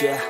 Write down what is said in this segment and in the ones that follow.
Yeah,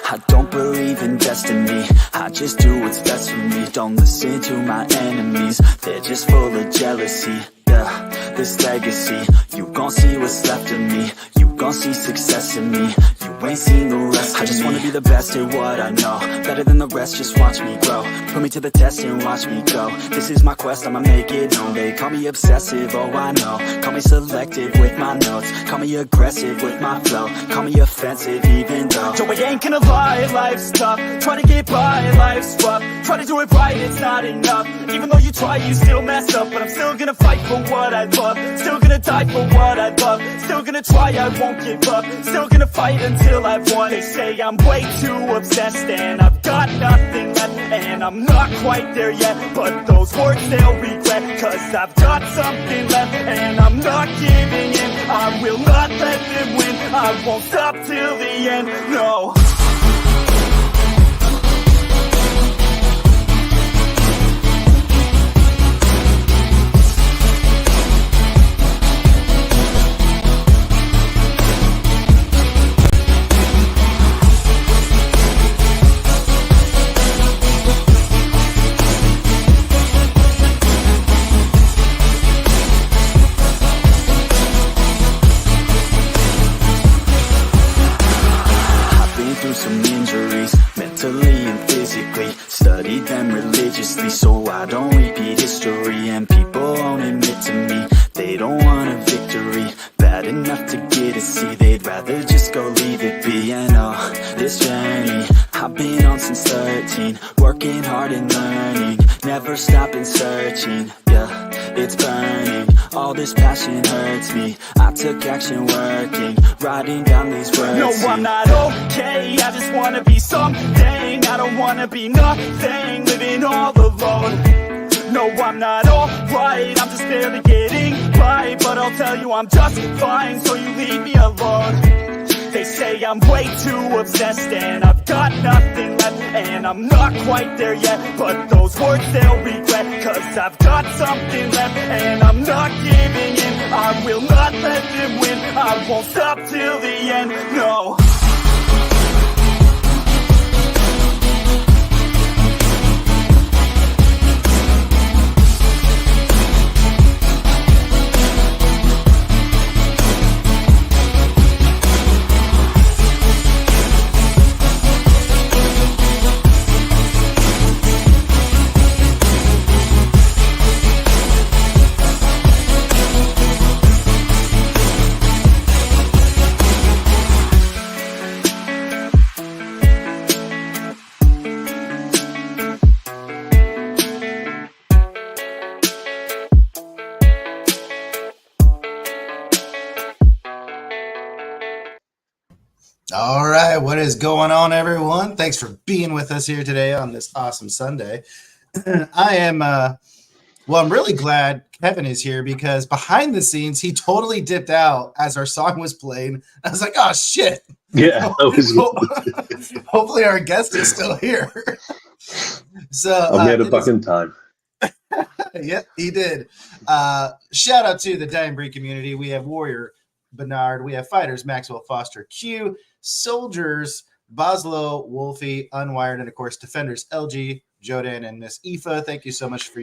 I don't believe in destiny, I just do what's best for me. Don't listen to my enemies, they're just full of jealousy. Yeah, this legacy, you gon' see what's left of me. You gon' see success in me, you ain't seen the rest of me. I just wanna be the best at what I know, better than the rest, just watch me grow. Put me to the test and watch me go. This is my quest, I'ma make it known. They call me obsessive, oh I know. Call me selective with my notes, call me aggressive with my flow, call me offensive even though Joe, I ain't gonna lie, life's tough. Try to get by, life's rough. Try to do it right, it's not enough. Even though you try, you still mess up. But I'm still gonna fight for what I love, still gonna die for what I love, still gonna try, I won't give up, still gonna fight until I've won. They say I'm way too obsessed and I've got nothing left, and I'm not quite there yet, but those words they'll regret, cause I've got something left and I'm not giving in. I will not let them win, I won't stop till the end, no. Some injuries, mentally and physically. Studied them religiously so I don't repeat history. And people won't admit to me they don't want a victory bad enough to get a C. They'd rather just go leave it be. And oh, this journey I've been on since 13, working hard and learning, never stopping searching. Yeah, it's burning, all this passion hurts me. I took action working, writing down these words. No, I'm not okay, I just wanna be something. I don't wanna be nothing, living all alone. No, I'm not alright, I'm just barely getting by. But I'll tell you I'm just fine, so you leave me alone. They say I'm way too obsessed and I've got nothing left, and I'm not quite there yet, but those words they'll regret, cause I've got something left and I'm not giving in. I will not let them win, I won't stop till the end, no. All right, what is going on, everyone? Thanks for being with us here today on this awesome Sunday. I'm really glad Kevin is here, because behind the scenes, he totally dipped out as our song was playing. I was like, oh, shit. Yeah. Hopefully our guest is still here. So I made it back in time. Yep, he did. Shout out to the Dying Breed community. We have Warrior Bernard, we have Fighters Maxwell Foster Q, Soldiers Boslo Wolfie Unwired, and of course Defenders LG Jodan and Miss Aoife. Thank you so much for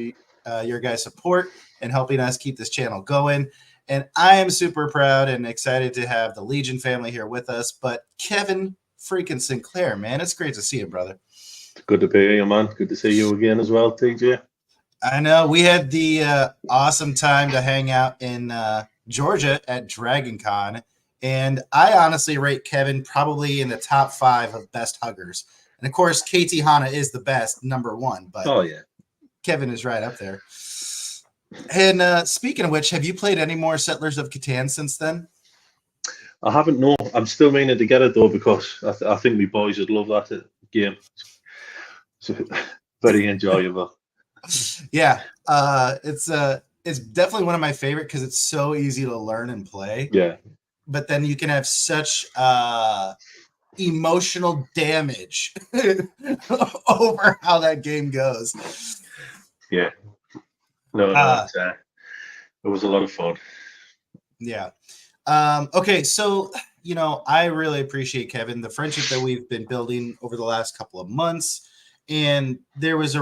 your guys' support and helping us keep this channel going. And I am super proud and excited to have the Legion family here with us. But Kevin freaking Sinclair, man, it's great to see you, brother. Good to be here, man. Good to see you again as well, TJ. I know we had the awesome time to hang out in Georgia at Dragon Con, and I honestly rate Kevin probably in the top 5 of best huggers. And of course, KT Hana is the best, number 1, but oh yeah, Kevin is right up there. And speaking of which, have you played any more Settlers of Catan since then? I haven't. No, I'm still meaning to get it though, because I think my boys would love that game. So very enjoyable. Yeah, it's definitely one of my favorite because it's so easy to learn and play. Yeah. But then you can have such emotional damage over how that game goes. Yeah. No, it was a lot of fun. Yeah. Okay, so I really appreciate, Kevin, the friendship that we've been building over the last couple of months. And there was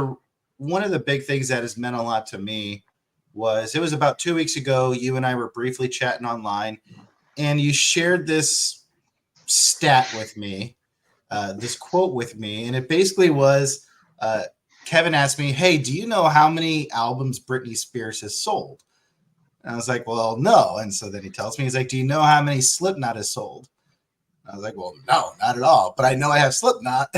one of the big things that has meant a lot to me was it was about 2 weeks ago. You and I were briefly chatting online, and you shared this stat with me, this quote with me. And it basically was Kevin asked me, "Hey, do you know how many albums Britney Spears has sold?" And I was like, "Well, no." And so then he tells me, he's like, "Do you know how many Slipknot has sold?" I was like, "Well, no, not at all. But I know I have Slipknot."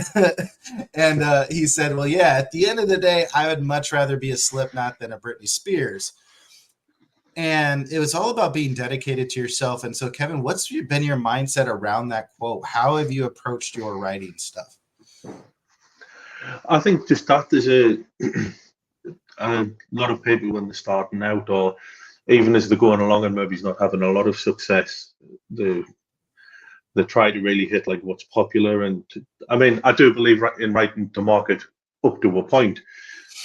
And he said, "Well, yeah, at the end of the day, I would much rather be a Slipknot than a Britney Spears." And it was all about being dedicated to yourself. And so, Kevin, what's been your mindset around that quote? How have you approached your writing stuff? I think just that there's a lot of people when they're starting out, or even as they're going along and maybe not having a lot of success, they try to really hit like what's popular. And I mean, I do believe in writing to market up to a point,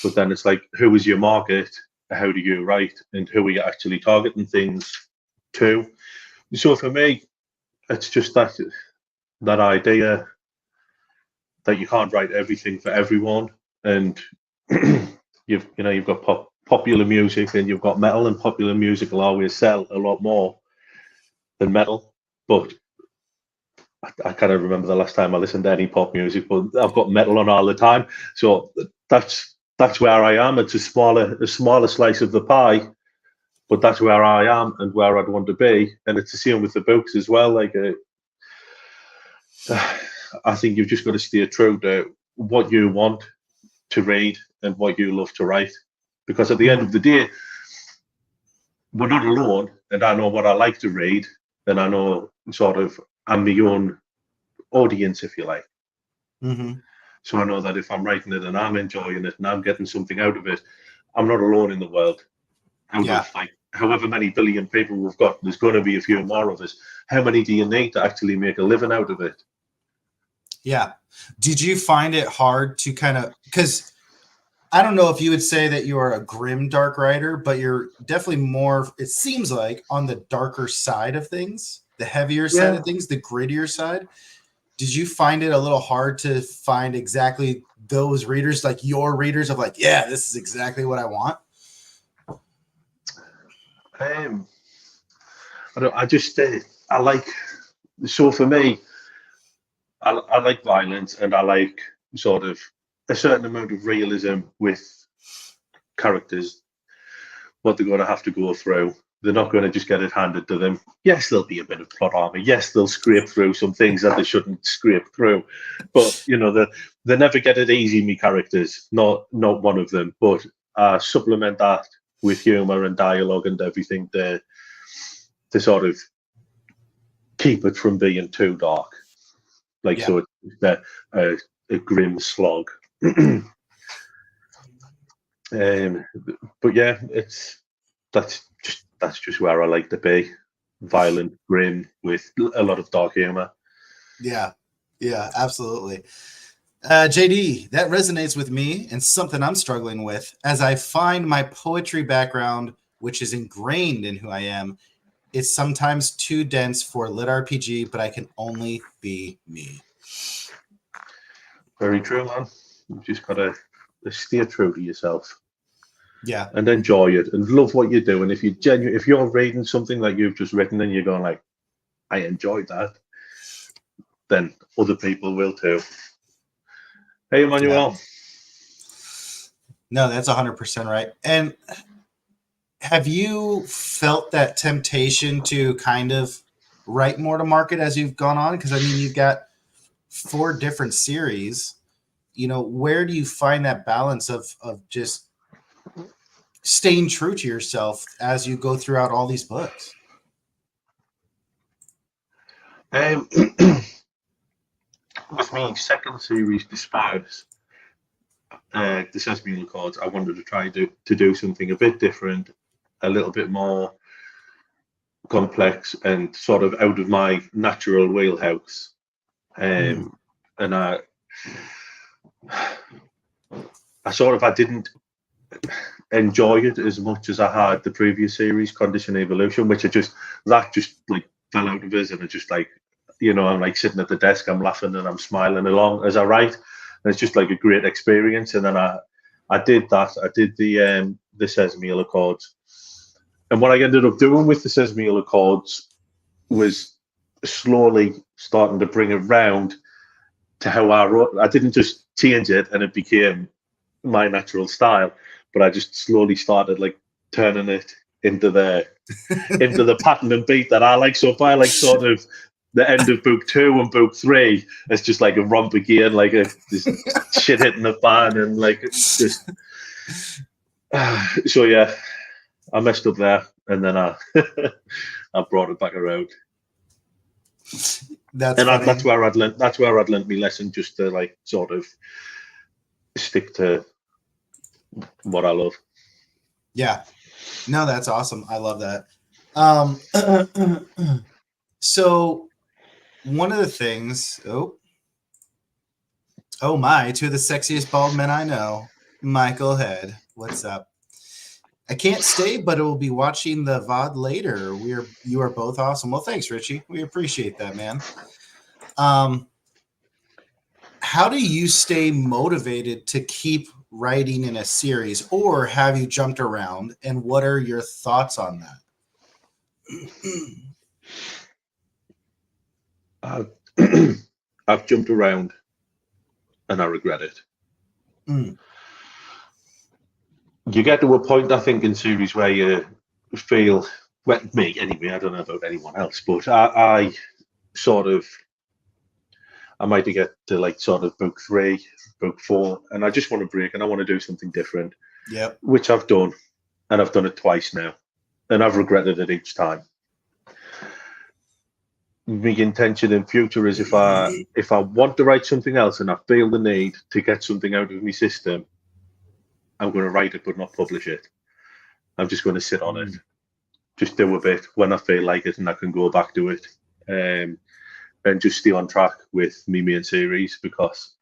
but then it's like, who is your market? How do you write, and who are you actually targeting things to? So for me, it's just that idea that you can't write everything for everyone, and you've got popular music and you've got metal, and popular music will always sell a lot more than metal. But I can't remember the last time I listened to any pop music, but I've got metal on all the time. So that's where I am. It's a smaller slice of the pie, but that's where I am and where I'd want to be. And it's the same with the books as well. Like, I think you've just got to stay true to what you want to read and what you love to write. Because at the end of the day, we're not alone, and I know what I like to read, and I know sort of I'm my own audience, if you like. Mm-hmm. So I know that if I'm writing it and I'm enjoying it and I'm getting something out of it, I'm not alone in the world. Out of like however many billion people we've got, there's going to be a few more of us. How many do you need to actually make a living out of it? Yeah. Did you find it hard to kind of, because I don't know if you would say that you are a grim dark writer, but you're definitely more, it seems like, on the darker side of things, the heavier side of things, the grittier side. Did you find it a little hard to find exactly those readers, like your readers of like, yeah, this is exactly what I want? I like, so for me, I like violence, and I like sort of a certain amount of realism with characters, what they're going to have to go through. They're not going to just get it handed to them. Yes, there'll be a bit of plot armor. Yes, they'll scrape through some things that they shouldn't scrape through. But, they never get it easy, me characters. Not one of them. But supplement that with humor and dialogue and everything to sort of keep it from being too dark. Like, so it's a grim slog. But yeah, that's just where I like to be. Violent, grim, with a lot of dark humor. Yeah, absolutely. JD, that resonates with me and something I'm struggling with as I find my poetry background, which is ingrained in who I am. It's sometimes too dense for lit RPG, but I can only be me. Very true, man. You've just got to stay true to yourself. Yeah. And enjoy it and love what you do. And if you're reading something that you've just written and you're going like, I enjoyed that, then other people will too. Hey, Emmanuel. Yeah. No, that's 100% right. And have you felt that temptation to kind of write more to market as you've gone on? Because I mean, you've got 4 different series. Where do you find that balance of just staying true to yourself as you go throughout all these books? With my second series, Disperse, the Sesame Records, I wanted to try to do something a bit different, a little bit more complex, and sort of out of my natural wheelhouse. And I didn't enjoy it as much as I had the previous series, Condition Evolution, which just like fell out of us, and it just like I'm like sitting at the desk, I'm laughing and I'm smiling along as I write, and it's just like a great experience. And then I did that. I did the Sesame Hill Accords, and what I ended up doing with the Sesame Hill Accords was slowly starting to bring it round to how I wrote. I didn't just change it and it became my natural style, but I just slowly started like turning it into the pattern and beat that I like. So if I like sort of the end of book 2 and book 3, it's just like a romp again, like just shit hitting the fan, and like it's just. So yeah, I messed up there, and then I I brought it back around. That's where I'd learned my lesson, just to like sort of stick to what I love. Yeah. No, that's awesome. I love that. So one of the things, oh my, two of the sexiest bald men I know, Michael Head. What's up? I can't stay, but I will be watching the VOD later. You are both awesome. Well, thanks, Richie. We appreciate that, man. How do you stay motivated to keep writing in a series, or have you jumped around? And what are your thoughts on that? I've jumped around, and I regret it. You get to a point, I think, in series where you feel, well, me anyway, I don't know about anyone else, but I might get to like sort of book 3, book 4, and I just want to break and I want to do something different. Yep. Which I've done, and I've done it twice now, and I've regretted it each time. My intention in future is if I want to write something else and I feel the need to get something out of my system, I'm going to write it but not publish it. I'm just going to sit on it, just do a bit when I feel like it, and I can go back to it, and just stay on track with me main series, because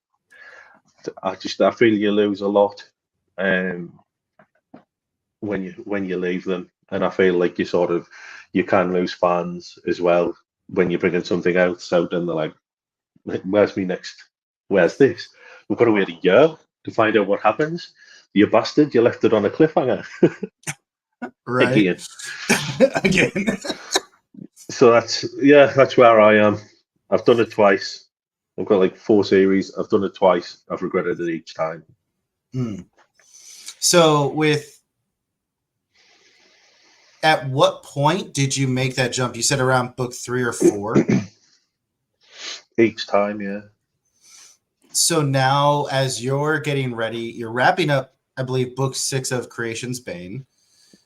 I feel you lose a lot when you leave them, and I feel like you can lose fans as well when you're bringing something else out and they're like, where's this? We've got to wait a year to find out what happens. You bastard, you left it on a cliffhanger. Right. Again. So that's where I am. I've done it twice. I've got like 4 series. I've done it twice. I've regretted it each time. So at what point did you make that jump? You said around book 3 or 4. Each time, yeah. So now, as you're getting ready, you're wrapping up, I believe, book 6 of Creation's Bane,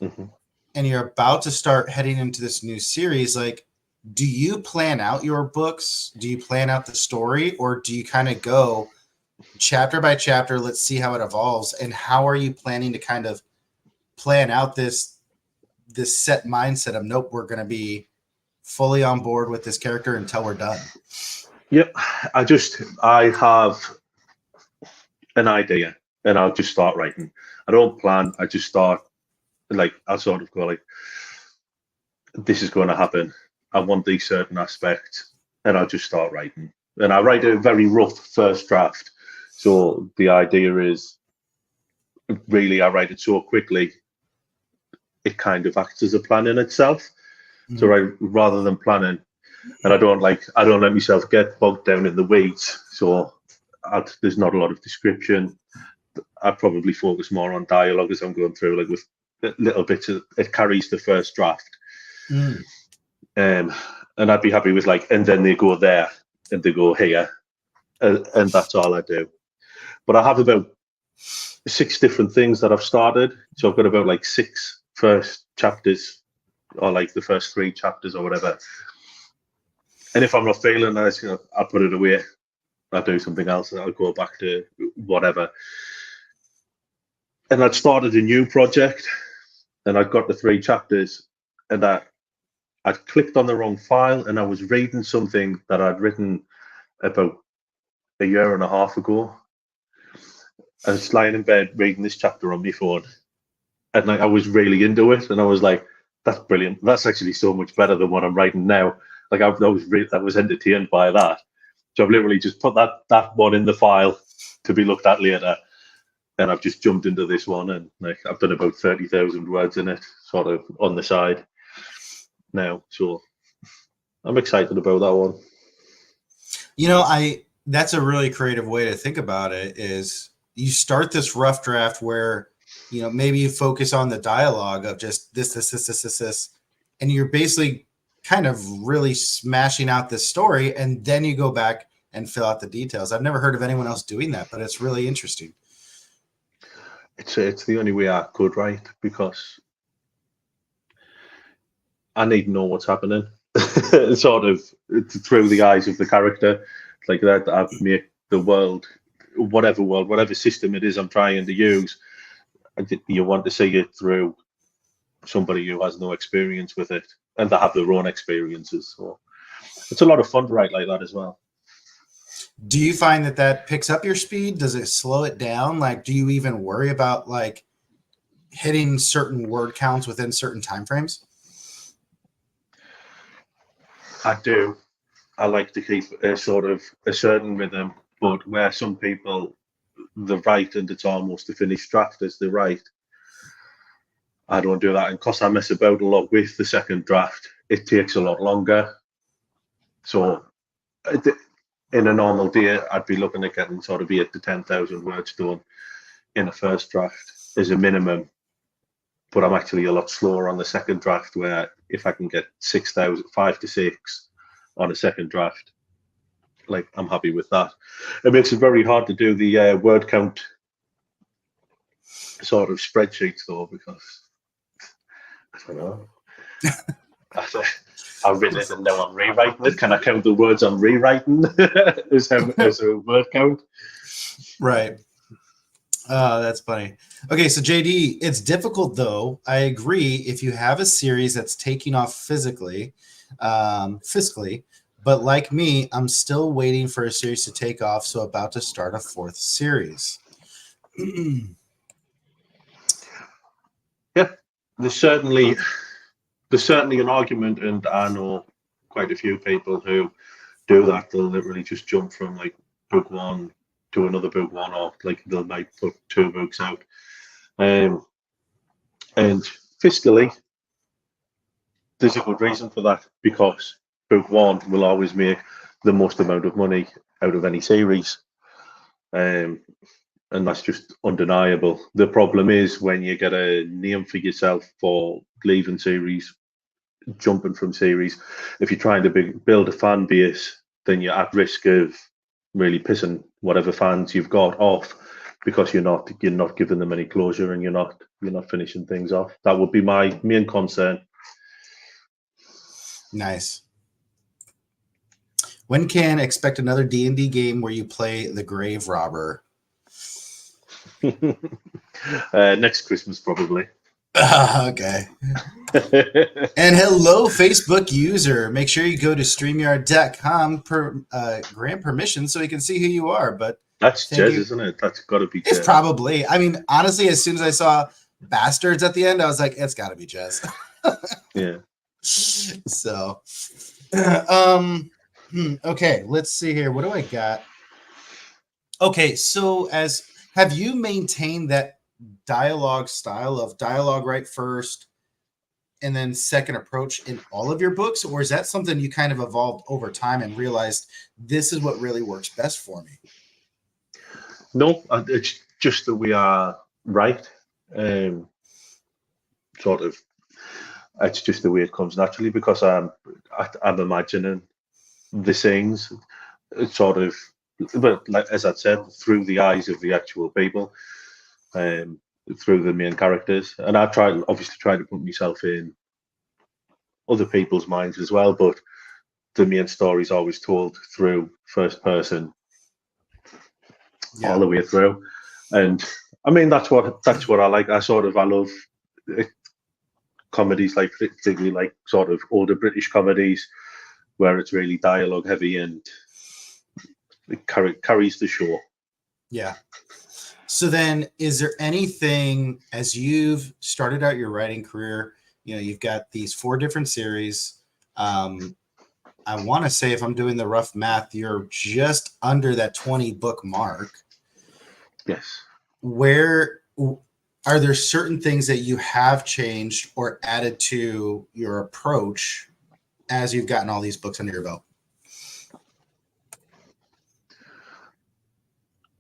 and you're about to start heading into this new series. Like, do you plan out your books? Do you plan out the story, or do you kind of go chapter by chapter? Let's see how it evolves. And how are you planning to kind of plan out this set mindset of, nope, we're going to be fully on board with this character until we're done? Yep. I have an idea and I'll just start writing. I don't plan. I just start, like, I'll sort of go like, this is going to happen. I want these certain aspects, and I'll just start writing. And I write a very rough first draft. So the idea is, really, I write it so quickly, it kind of acts as a plan in itself. So rather than planning, and I don't let myself get bogged down in the weeds. So there's not a lot of description. I probably focus more on dialogue as I'm going through, like with little bits of it carries the first draft. And I'd be happy with like, and then they go there and they go here, and that's all I do. But I have about 6 different things that I've started. So I've got about like 6 first chapters, or like the first 3 chapters or whatever. And if I'm not feeling nice, I'll put it away. I'll do something else. I'll go back to whatever. And I'd started a new project, and I'd got the 3 chapters, and I'd clicked on the wrong file, and I was reading something that I'd written about a year and a half ago. I was lying in bed reading this chapter on my phone, and like, I was really into it, and I was like, that's brilliant. That's actually so much better than what I'm writing now. Like I was entertained by that. So I've literally just put that one in the file to be looked at later. Then I've just jumped into this one, and like I've done about 30,000 words in it, sort of on the side now. So I'm excited about that one. That's a really creative way to think about it. Is you start this rough draft where maybe you focus on the dialogue of just this, and you're basically kind of really smashing out this story, and then you go back and fill out the details. I've never heard of anyone else doing that, but it's really interesting. It's the only way I could write, because I need to know what's happening, sort of through the eyes of the character, like that. I make the world, whatever system it is I'm trying to use. You want to see it through somebody who has no experience with it, and they have their own experiences. So it's a lot of fun to write like that as well. Do you find that picks up your speed? Does it slow it down? Like, do you even worry about like hitting certain word counts within certain timeframes? I do. I like to keep a certain rhythm, but where some people they write and it's almost a finished draft as they write, I don't do that. And because I mess about a lot with the second draft, it takes a lot longer. So in a normal day, I'd be looking at getting sort of 8,000 to 10,000 words done in a first draft as a minimum. But I'm actually a lot slower on the second draft, where if I can get 5 to 6 on a second draft, like I'm happy with that. It makes it very hard to do the word count sort of spreadsheets though, because I don't know. I've written it and now I'm rewriting it. Can I count the words I'm rewriting as a word count? Right. That's funny. Okay, so JD, it's difficult though. I agree. If you have a series that's taking off fiscally, but like me, I'm still waiting for a series to take off. So about to start a 4th series. Yeah, there's certainly an argument, and I know quite a few people who do that. They'll literally just jump from like book 1 to another book 1, or like they might put 2 books out. And fiscally, there's a good reason for that, because book 1 will always make the most amount of money out of any series. And that's just undeniable. The problem is when you get a name for yourself for leaving series, jumping from series, if you're trying to build a fan base, then you're at risk of really pissing whatever fans you've got off, because you're not giving them any closure, and you're not finishing things off. That would be my main concern. Nice. When can expect another D&D game where you play the grave robber? Next Christmas, probably. Okay. And hello, Facebook user. Make sure you go to StreamYard.com grant permission so you can see who you are. But that's Jez, isn't it? That's got to be Jez. It's probably. I mean, honestly, as soon as I saw bastards at the end, I was like, it's got to be Jez. Yeah. So, okay, let's see here. What do I got? Okay, so have you maintained that dialogue style of dialogue right first and then second approach in all of your books, or is that something you kind of evolved over time and realized this is what really works best for me? No, it's just that we are right. Sort of, it's just the way it comes naturally, because I'm imagining the scenes, sort of, but like as I said, through the eyes of the actual people, through the main characters, and I obviously try to put myself in other people's minds as well, but the main story is always told through first person, all the way through. And I mean, that's what I like. I love comedies, like particularly like sort of older British comedies, where it's really dialogue heavy and it carries the show. Yeah. So then, is there anything, as you've started out your writing career, you've got these 4 different series. I want to say, if I'm doing the rough math, you're just under that 20 book mark. Yes. Where are there certain things that you have changed or added to your approach as you've gotten all these books under your belt?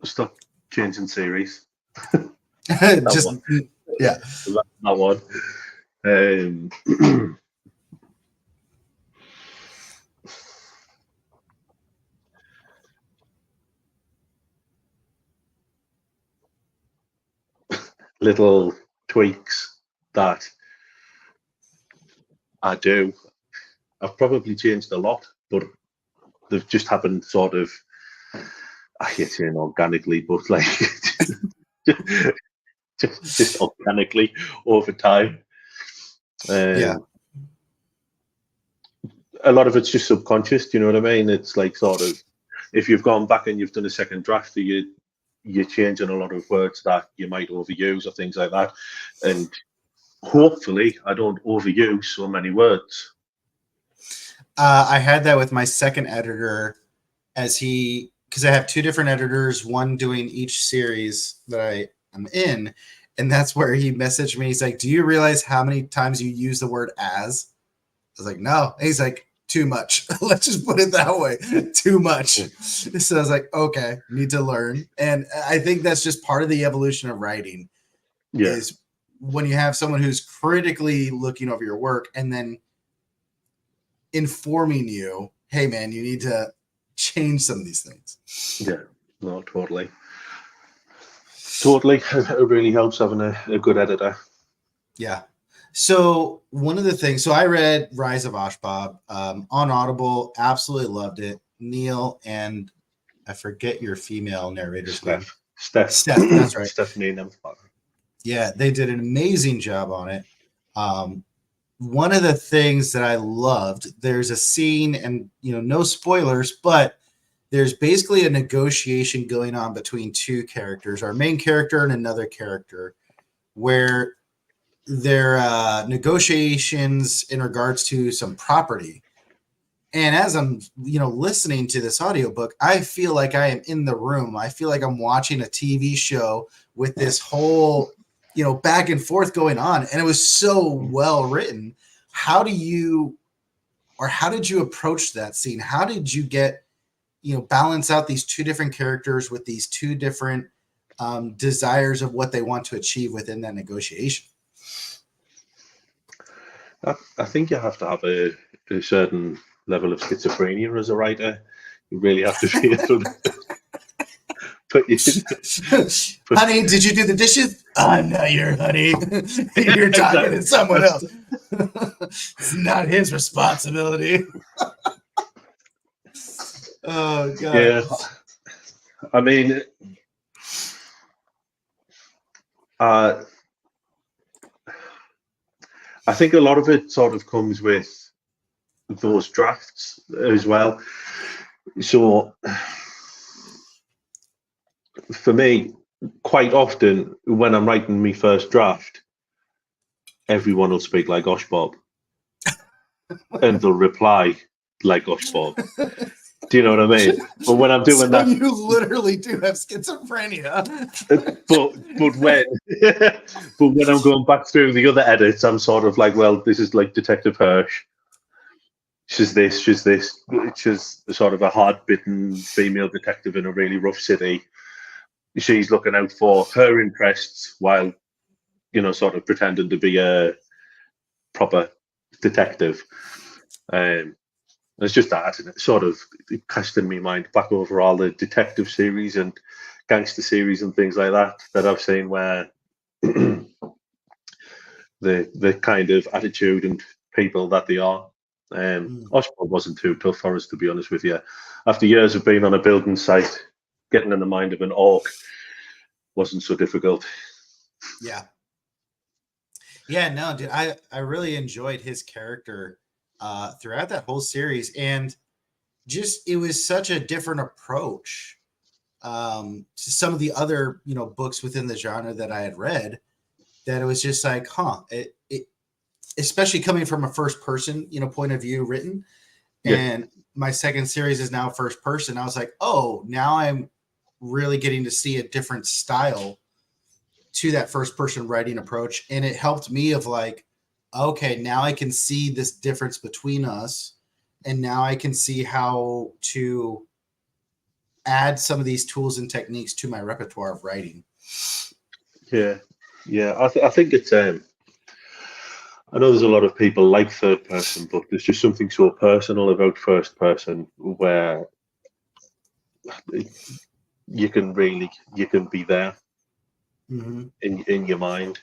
Stop changing series. Just one. yeah. That one. Little tweaks that I do. I've probably changed a lot, but they've just happened sort of, I hate saying organically, but like just organically over time. Yeah. A lot of it's just subconscious. Do you know what I mean? It's like sort of, if you've gone back and you've done a second draft, you're changing a lot of words that you might overuse or things like that. And hopefully I don't overuse so many words. I had that with my second editor because I have two different editors, one doing each series that I am in. And that's where he messaged me. He's like, do you realize how many times you use the word as? I was like, no. And he's like, too much. Let's just put it that way. Too much. So I was like, okay, need to learn. And I think that's just part of the evolution of writing. Yeah. Is when you have someone who's critically looking over your work and then informing you, hey man, you need to change some of these things. Yeah, no, totally. It really helps having a good editor. Yeah. So one of the things, so I read Rise of Oshbob on Audible, absolutely loved it. Neil and I forget your female narrator's name. Steph, that's right. Stephanie. Yeah, they did an amazing job on it. One of the things that I loved, there's a scene, and no spoilers, but there's basically a negotiation going on between two characters, our main character and another character, where there are negotiations in regards to some property. And as I'm, listening to this audiobook, I feel like I am in the room. I feel like I'm watching a TV show with this whole, back and forth going on. And it was so well written. How did you approach that scene? How did you get, balance out these two different characters with these two different desires of what they want to achieve within that negotiation? I think you have to have a certain level of schizophrenia as a writer. You really have to be able to. Honey, did you do the dishes? I'm not your honey. You're talking to someone else. It's not his responsibility. Oh, God. Yeah. I mean, I think a lot of it sort of comes with those drafts as well. So for me, quite often when I'm writing my first draft, everyone will speak like Oshbob and they'll reply like Oshbob. Do you know what I mean? But when I'm doing that, you literally do have schizophrenia. but when I'm going back through the other edits, I'm sort of like, well, this is like Detective Hirsch. She's this. She's sort of a hard-bitten female detective in a really rough city. She's looking out for her interests while, sort of pretending to be a proper detective. It's just that, and it sort of casting my mind back over all the detective series and gangster series and things like that I've seen, where the kind of attitude and people that they are. Oshbob wasn't too tough for us, to be honest with you. After years of being on a building site, getting in the mind of an orc wasn't so difficult. Yeah. Yeah, no, dude, I really enjoyed his character throughout that whole series, and just it was such a different approach to some of the other books within the genre that I had read, that it was just like, it especially coming from a first person point of view written, Yeah. And my second series is now first person. I was like, oh, now I'm really getting to see a different style to that first person writing approach. And it helped me of like, okay, now I can see this difference between us. And now I can see how to add some of these tools and techniques to my repertoire of writing. Yeah, yeah. I think it's I know there's a lot of people like third person, but there's just something so personal about first person where you can be there in your mind.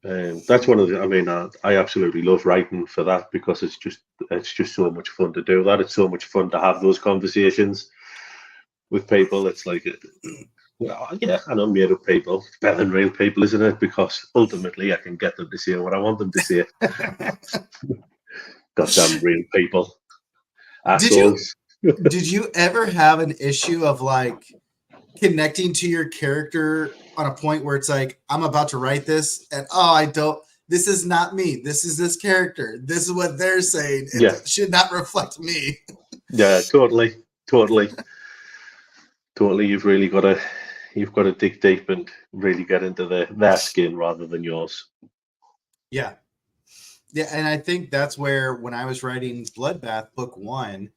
That's one of the. I mean, I absolutely love writing for that because it's just so much fun to do that. It's so much fun to have those conversations with people. It's like, well, yeah, and I'm made of people. It's better than real people, isn't it? Because ultimately, I can get them to say what I want them to say. Goddamn real people, assholes. Did you ever have an issue of like connecting to your character on a point where it's like, I'm about to write this and this is not me. This is this character. This is what they're saying. It should not reflect me. Yeah, totally. You've really got to dig deep and really get into their skin rather than yours. Yeah. Yeah, and I think that's where when I was writing Bloodbath Book 1,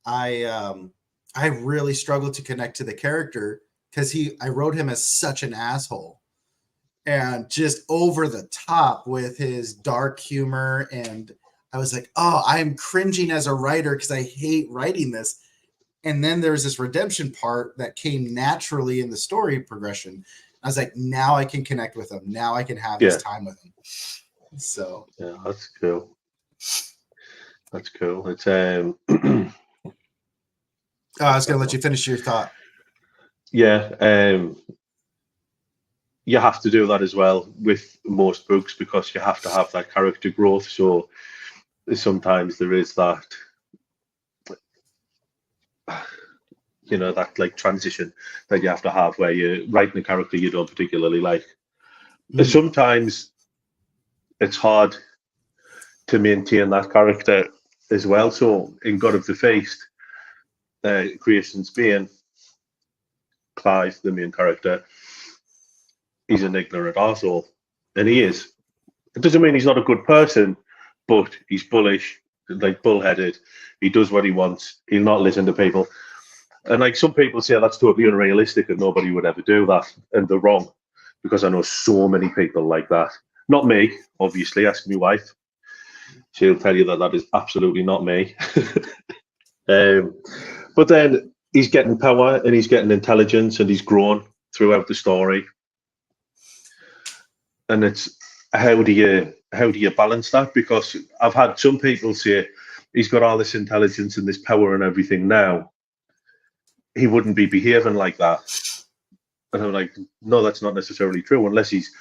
I really struggled to connect to the character because I wrote him as such an asshole and just over the top with his dark humor. And I was like, oh, I'm cringing as a writer because I hate writing this. And then there was this redemption part that came naturally in the story progression. I was like, now I can connect with him. Now I can have this time with him. So yeah, that's cool. It's I was going to let you finish your thought. Yeah, you have to do that as well with most books because you have to have that character growth. So sometimes there is that, that like transition that you have to have where you're writing a character you don't particularly like. Sometimes it's hard to maintain that character as well. So in God of the Feast, Creation's Bane, Clive, the main character, he's an ignorant arsehole. And he is. It doesn't mean he's not a good person, but he's bullish, like bullheaded. He does what he wants. He'll not listen to people. And like some people say that's totally unrealistic and nobody would ever do that. And they're wrong. Because I know so many people like that. Not me, obviously. Ask my wife. She'll tell you that is absolutely not me. But then he's getting power and he's getting intelligence and he's grown throughout the story. And it's how do you balance that? Because I've had some people say he's got all this intelligence and this power and everything now. He wouldn't be behaving like that. And I'm like, no, that's not necessarily true. Unless he's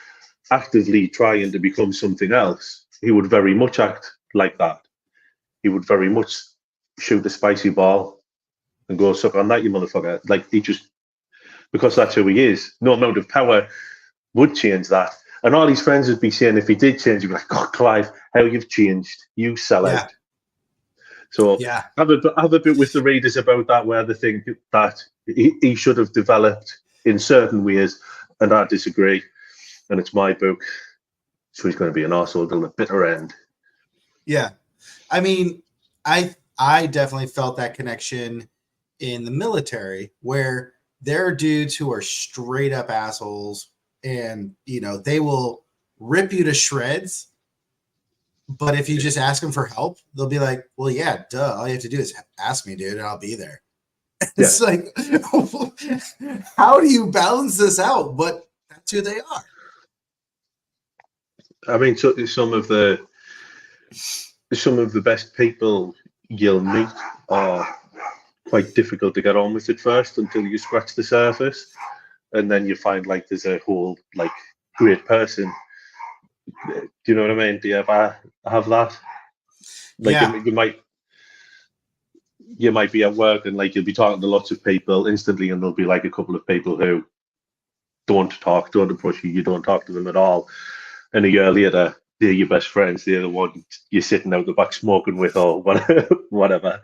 actively trying to become something else, he would very much act like that. He would very much shoot a spicy ball and go suck on that, you motherfucker. Like because that's who he is. No amount of power would change that. And all his friends would be saying, if he did change, he'd be like, "Oh, Clive, how you've changed. You sell out." So have a bit with the readers about that, where they think that he should have developed in certain ways, and I disagree. And it's my book, so he's going to be an arsehole till the bitter end. Yeah, I mean, I definitely felt that connection in the military, where there are dudes who are straight up assholes, and they will rip you to shreds. But if you just ask them for help, they'll be like, "Well, yeah, duh. All you have to do is ask me, dude, and I'll be there." It's like, how do you balance this out? But that's who they are. I mean, so some of the best people you'll meet are quite difficult to get on with at first until you scratch the surface, and then you find like there's a whole like great person. Do you know what I mean? Do you ever have that? Like you might be at work and like you'll be talking to lots of people instantly, and there'll be like a couple of people who don't approach you, you don't talk to them at all, and a year later they're your best friends. They're the one you're sitting out the back smoking with or whatever.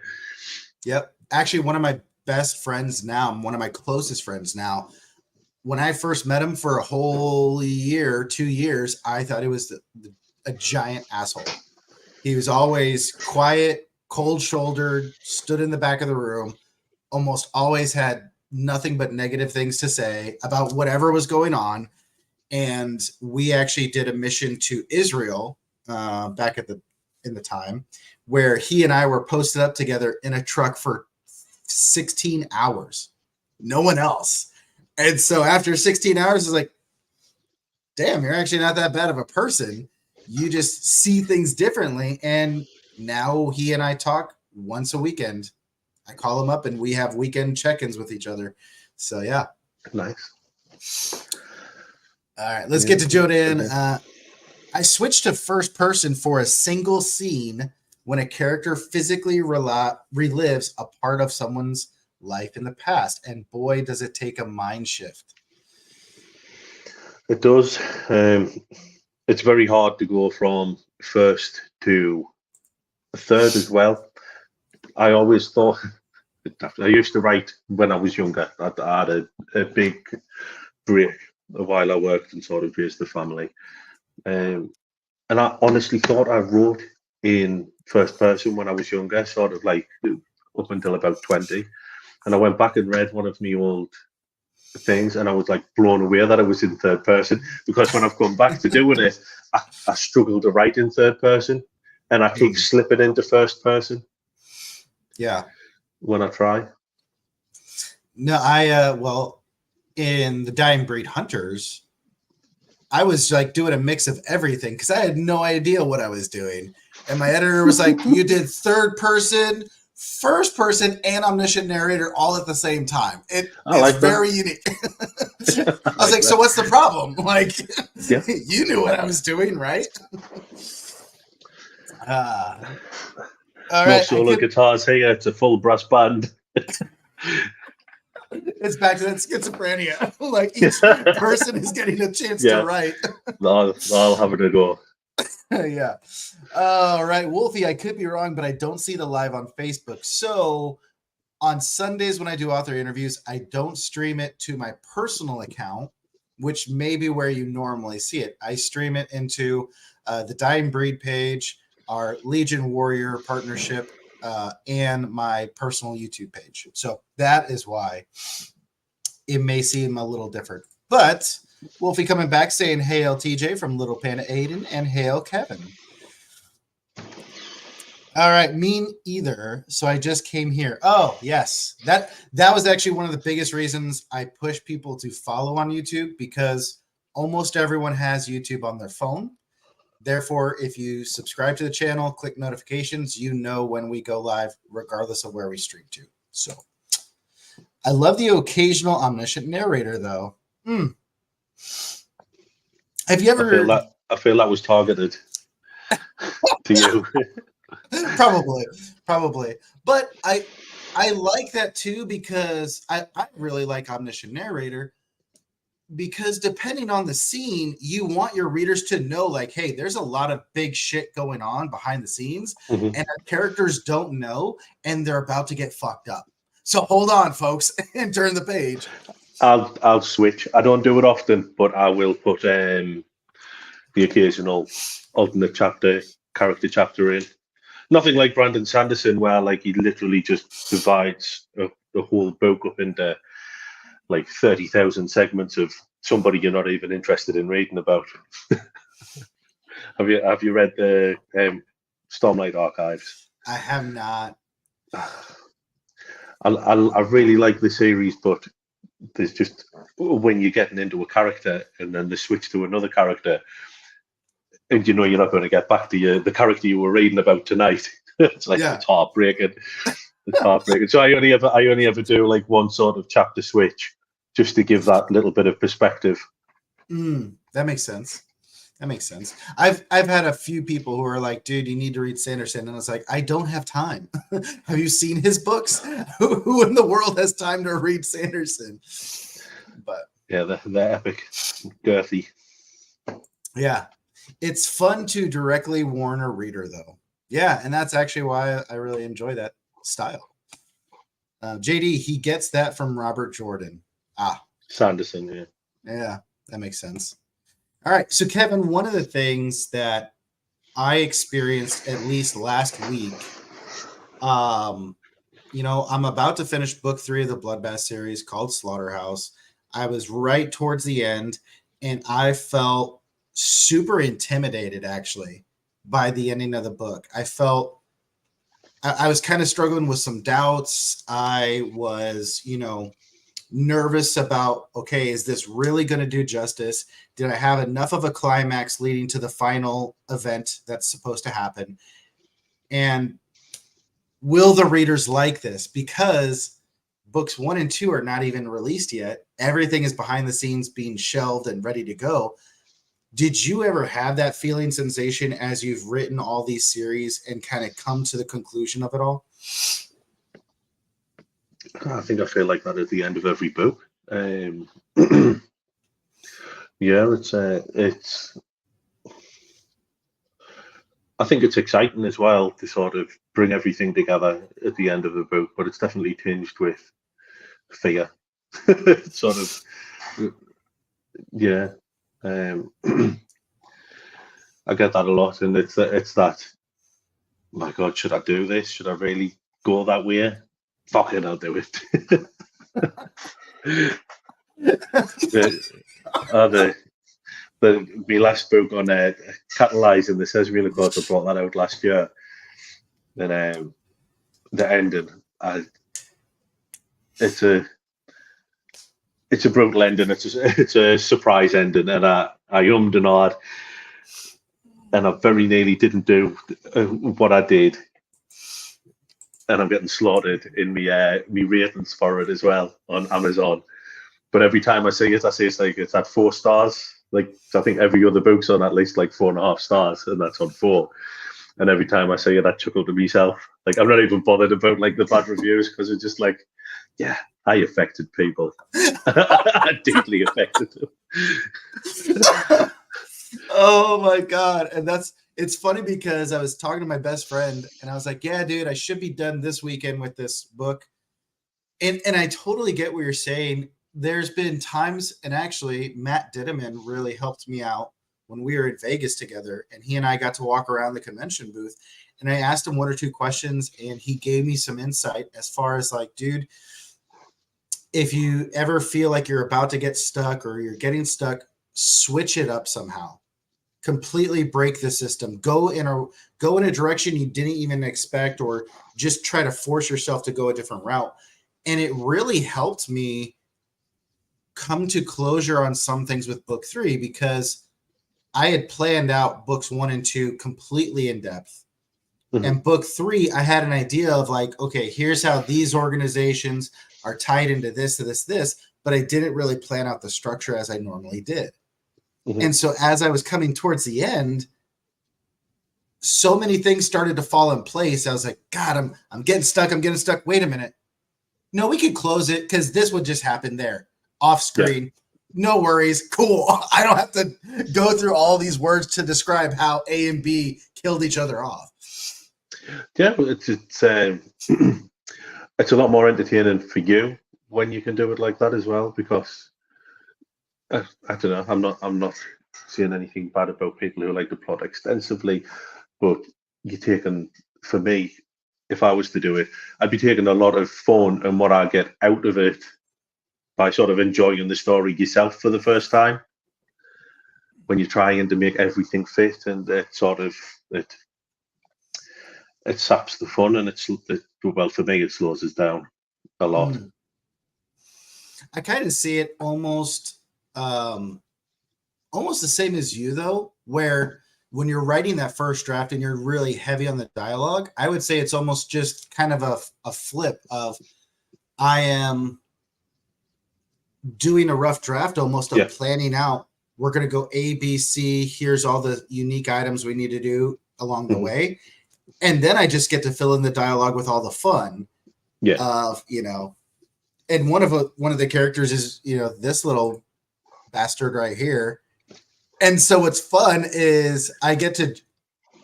Yep. Actually, one of my best friends now, one of my closest friends now, when I first met him for a whole year, 2 years, I thought he was a giant asshole. He was always quiet, cold-shouldered, stood in the back of the room, almost always had nothing but negative things to say about whatever was going on. And we actually did a mission to Israel back in the time where he and I were posted up together in a truck for 16 hours. No one else. And so after 16 hours, it's like, damn, you're actually not that bad of a person. You just see things differently. And now he and I talk once a weekend. I call him up and we have weekend check-ins with each other. So yeah. Nice. All right, let's get to Jodan. I switched to first person for a single scene when a character physically relives a part of someone's life in the past. And boy, does it take a mind shift. It does. It's very hard to go from first to third as well. I always thought, I used to write when I was younger. I had a big break while I worked and sort of raised the family. And I honestly thought I wrote in first person when I was younger, sort of like up until about 20. And I went back and read one of my old things and I was like blown away that I was in third person, because when I've gone back to doing it, I struggle to write in third person and I keep slipping into first person. Yeah. When I try. No, well, in the Dying Breed Hunters, I was like doing a mix of everything because I had no idea what I was doing. And my editor was like, you did third person, first person, and omniscient narrator all at the same time. It's like very unique. I was like, so what's the problem? Like, yeah. You knew what I was doing, right? All no right, solo guitars here. It's a full brass band. It's back to that schizophrenia. Like each person is getting a chance to write. I'll have it a go. Yeah. All right, Wolfie, I could be wrong, but I don't see the live on Facebook. So on Sundays when I do author interviews, I don't stream it to my personal account, which may be where you normally see it. I stream it into the Dying Breed page, our Legion Warrior partnership, and my personal YouTube page. So that is why it may seem a little different. But Wolfie coming back saying, hail TJ from Little Panda Aiden, and hail Kevin. All right, mean either. So I just came here. Oh, yes. That was actually one of the biggest reasons I push people to follow on YouTube, because almost everyone has YouTube on their phone. Therefore, if you subscribe to the channel, click notifications, you know when we go live, regardless of where we stream to. So I love the occasional omniscient narrator, though. Have you ever... I feel that was targeted to you. Probably. But I like that, too, because I really like omniscient narrator, because depending on the scene, you want your readers to know, like, hey, there's a lot of big shit going on behind the scenes, and our characters don't know, and they're about to get fucked up. So hold on, folks, and turn the page. I'll switch. I don't do it often, but I will put the occasional alternate character chapter in. Nothing like Brandon Sanderson, where like he literally just divides the whole book up into like 30,000 segments of somebody you're not even interested in reading about. Have you read the Stormlight Archives? I have not. I really like the series, but there's just when you're getting into a character and then they switch to another character, and you know you're not going to get back to the character you were reading about tonight. It's like it's heartbreaking. It's heartbreaking. So I only ever do like one sort of chapter switch, just to give that little bit of perspective. That makes sense. I've had a few people who are like, dude, you need to read Sanderson. And I was like, I don't have time. Have you seen his books? Who in the world has time to read Sanderson? But yeah, they're epic, girthy. Yeah. It's fun to directly warn a reader, though. Yeah, and that's actually why I really enjoy that style. JD, he gets that from Robert Jordan. Ah, Sanderson, yeah. yeah, that makes sense. All right, so Kevin, one of the things that I experienced at least last week, I'm about to finish book 3 of the Bloodbath series called Slaughterhouse. I was right towards the end, and I felt super intimidated actually by the ending of the book. I was kind of struggling with some doubts. I was, nervous about, okay, is this really going to do justice? Did I have enough of a climax leading to the final event that's supposed to happen? And will the readers like this? Because books 1 and 2 are not even released yet. Everything is behind the scenes being shelved and ready to go. Did you ever have that feeling sensation as you've written all these series and kind of come to the conclusion of it all? I think I feel like that at the end of every book. Yeah, it's. I think it's exciting as well to sort of bring everything together at the end of the book, but it's definitely tinged with fear. Sort of, yeah. I get that a lot, and it's that. My God, should I do this? Should I really go that way? Fuck it, I'll do it. My last book on catalyzing the Sesame, of course, I brought that out last year. And the ending, it's a brutal ending. It's a surprise ending, and I ummed and ahed, and I very nearly didn't do what I did. And I'm getting slaughtered in me ratings for it as well on Amazon. But every time I see it, it's at 4 stars. Like, I think every other book's on at least like 4.5 stars, and that's on 4. And every time I see it, I chuckle to myself. Like, I'm not even bothered about like the bad reviews, because it's just like, yeah, I affected people. I deeply affected them. Oh my God. And it's funny because I was talking to my best friend and I was like, yeah, dude, I should be done this weekend with this book. And I totally get what you're saying. There's been times, and actually Matt Dittaman really helped me out when we were in Vegas together, and he and I got to walk around the convention booth, and I asked him 1 or 2 questions, and he gave me some insight as far as like, dude, if you ever feel like you're about to get stuck or you're getting stuck, switch it up somehow. Completely break the system. Go in a direction you didn't even expect, or just try to force yourself to go a different route. And it really helped me come to closure on some things with book 3, because I had planned out books 1 and 2 completely in depth. Mm-hmm. And book 3, I had an idea of like, okay, here's how these organizations are tied into this, but I didn't really plan out the structure as I normally did. Mm-hmm. And so as I was coming towards the end, so many things started to fall in place. I was like, God, I'm getting stuck. Wait a minute. No, we could close it because this would just happen there off screen. Yeah. No worries. Cool. I don't have to go through all these words to describe how A and B killed each other off. Yeah, it's a lot more entertaining for you when you can do it like that as well, because I don't know. I'm not seeing anything bad about people who like to plot extensively, but for me, if I was to do it, I'd be taking a lot of fun and what I get out of it by sort of enjoying the story yourself for the first time. When you're trying to make everything fit, and it saps the fun, and well, for me, it slows us down a lot. I kind of see it almost the same as you, though, where when you're writing that first draft and you're really heavy on the dialogue, I would say it's almost just kind of a flip of, I am doing a rough draft, almost of planning out, we're going to go A, B, C. Here's all the unique items we need to do along the way. And then I just get to fill in the dialogue with all the fun of, and one of the characters is, this little bastard right here. And so what's fun is I get to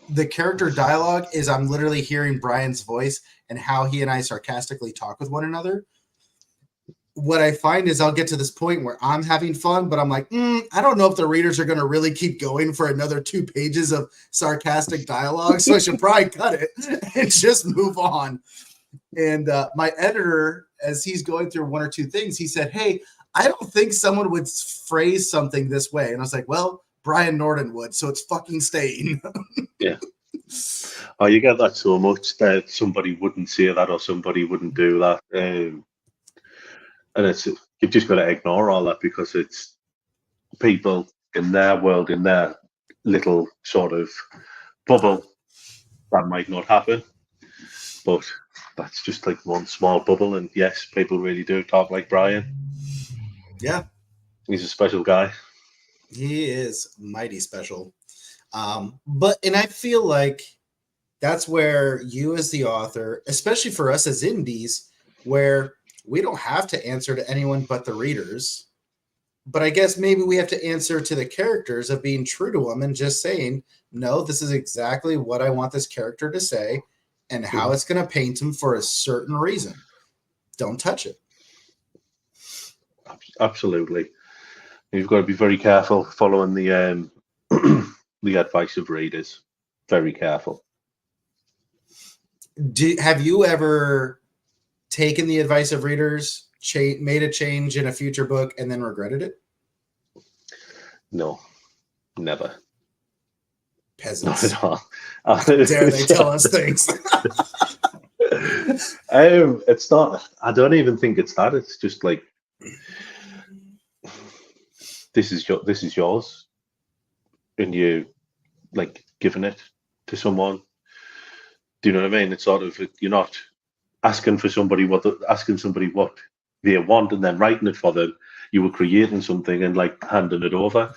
the character dialogue is I'm literally hearing Brian's voice and how he and I sarcastically talk with one another. What I find is I'll get to this point where I'm having fun, but I'm like, I don't know if the readers are going to really keep going for another 2 pages of sarcastic dialogue. So I should probably cut it and just move on. And my editor, as he's going through 1 or 2 things, he said, hey, I don't think someone would phrase something this way. And I was like, well, Brian Norton would, so it's fucking staying. Yeah. Oh, you get that so much that somebody wouldn't say that or somebody wouldn't do that. And it's you've just got to ignore all that because it's people in their world, in their little sort of bubble. That might not happen, but that's just like one small bubble. And yes, people really do talk like Brian. Yeah. He's a special guy. He is mighty special. But I feel like that's where you as the author, especially for us as indies, where we don't have to answer to anyone but the readers. But I guess maybe we have to answer to the characters of being true to them and just saying, no, this is exactly what I want this character to say and how it's going to paint him for a certain reason. Don't touch it. Absolutely. You've got to be very careful following the the advice of readers. Very careful. Have you ever taken the advice of readers, made a change in a future book, and then regretted it? No, never. Peasants. Not at all. Dare they tell us things? It's not. I don't even think it's that. It's just like this is yours, and you like giving it to someone. Do you know what I mean? It's sort of you're not asking somebody what they want and then writing it for them. You were creating something and like handing it over.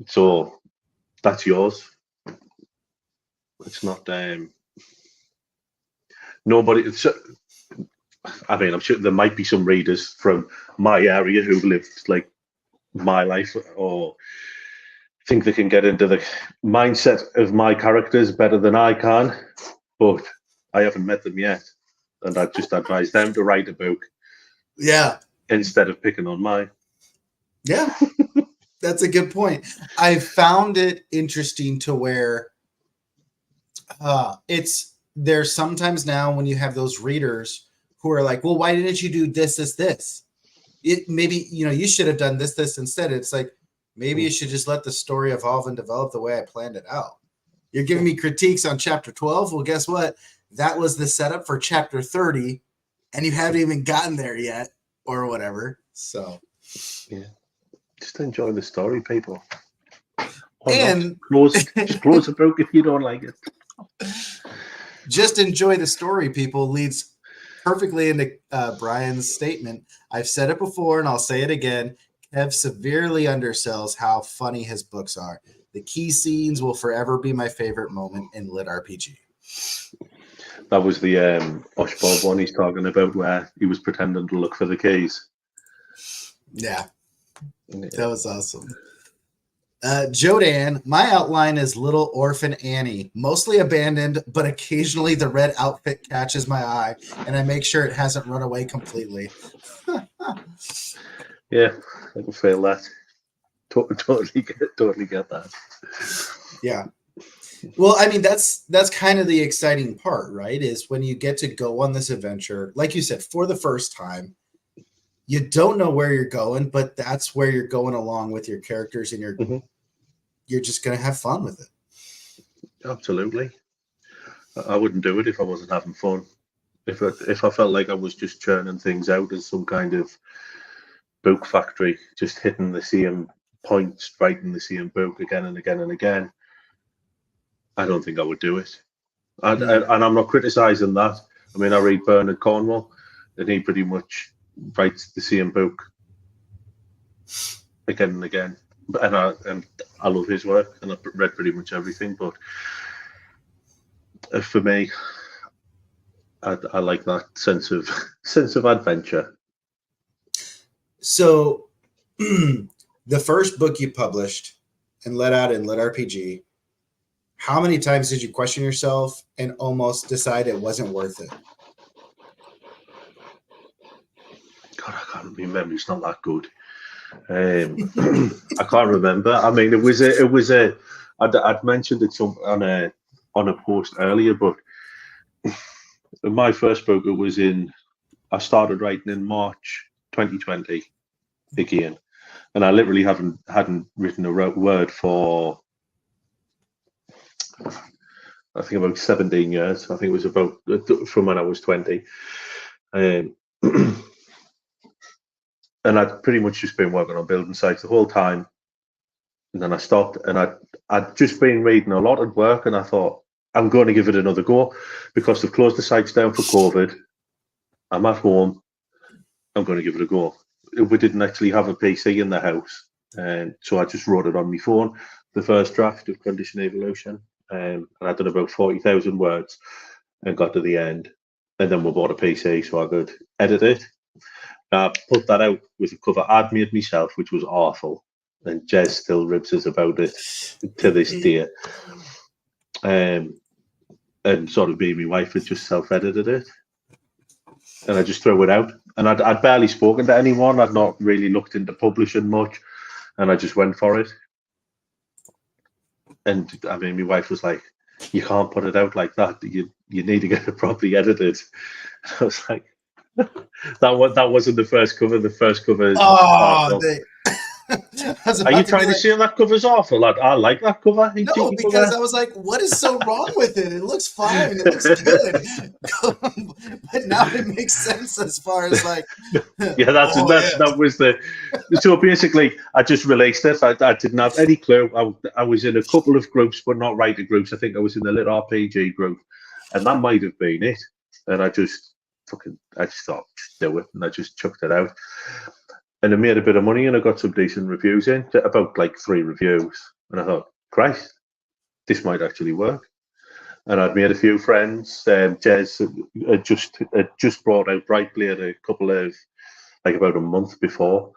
So that's yours. It's not nobody. I mean, I'm sure there might be some readers from my area who've lived like my life or think they can get into the mindset of my characters better than I can, but I haven't met them yet. And I just advise them to write a book. Yeah. Instead of picking on mine. Yeah. That's a good point. I found it interesting to where there's sometimes now when you have those readers who are like, well, why didn't you do this? Maybe, you should have done this instead. It's like, maybe you should just let the story evolve and develop the way I planned it out. You're giving me critiques on chapter 12. Well, guess what? That was the setup for chapter 30, and you haven't even gotten there yet, or whatever. So, yeah, just enjoy the story, people. And just close the book if you don't like it. Just enjoy the story, people. Leads perfectly into Brian's statement. I've said it before, and I'll say it again. Kev severely undersells how funny his books are. The key scenes will forever be my favorite moment in lit RPG. That was the Oshbob one he's talking about where he was pretending to look for the keys. Yeah. That was awesome. Jodan, my outline is Little Orphan Annie, mostly abandoned, but occasionally the red outfit catches my eye, and I make sure it hasn't run away completely. Yeah, I can feel that. Totally get that. Yeah. Well, I mean, that's kind of the exciting part, right? Is when you get to go on this adventure, like you said, for the first time. You don't know where you're going, but that's where you're going along with your characters, and you're just going to have fun with it. Absolutely. I wouldn't do it if I wasn't having fun. If I felt like I was just churning things out as some kind of book factory, just hitting the same points, writing the same book again and again and again, I don't think I would do it. And I'm not criticizing that. I mean, I read Bernard Cornwell, and he pretty much writes the same book again and again. And I love his work, and I've read pretty much everything. But for me, I like that sense of adventure. So, the first book you published, and let out in Lit RPG, how many times did you question yourself and almost decide it wasn't worth it? God, I can't. My memory's not that good. I can't remember. I mean, it was a. I'd mentioned it on a post earlier, but my first book, it was in. I started writing in March 2020 again, and I literally hadn't written a word for I think about 17 years. I think it was about from when I was 20. Um, and I'd pretty much just been working on building sites the whole time. And then I stopped, and I'd just been reading a lot at work, and I thought, I'm going to give it another go because they've closed the sites down for COVID. I'm at home. I'm going to give it a go. We didn't actually have a PC in the house, and so I just wrote it on my phone, the first draft of Condition Evolution, and I did about 40,000 words and got to the end. And then we bought a PC so I could edit it. I put that out with a cover I'd made myself, which was awful. And Jez still ribs us about it to this day. And sort of me and my wife had just self-edited it. And I just threw it out. And I'd barely spoken to anyone. I'd not really looked into publishing much. And I just went for it. And I mean, my wife was like, you can't put it out like that. You need to get it properly edited. I was like, that wasn't the first cover. The first cover is Are you trying to say that cover's awful? I like that cover. No, because I was like, what is so wrong with it? It looks fine. It looks good. But now it makes sense as far as like... Yeah, that was the... So basically, I just released it. I didn't have any clue. I was in a couple of groups, but not writer groups. I think I was in the Lit RPG group. And that might have been it. And I just thought, just do it. And I just chucked it out. And I made a bit of money, and I got some decent reviews in, about like 3 reviews. And I thought, Christ, this might actually work. And I'd made a few friends. Jez had just brought out Brightblade a couple of, like about a month before.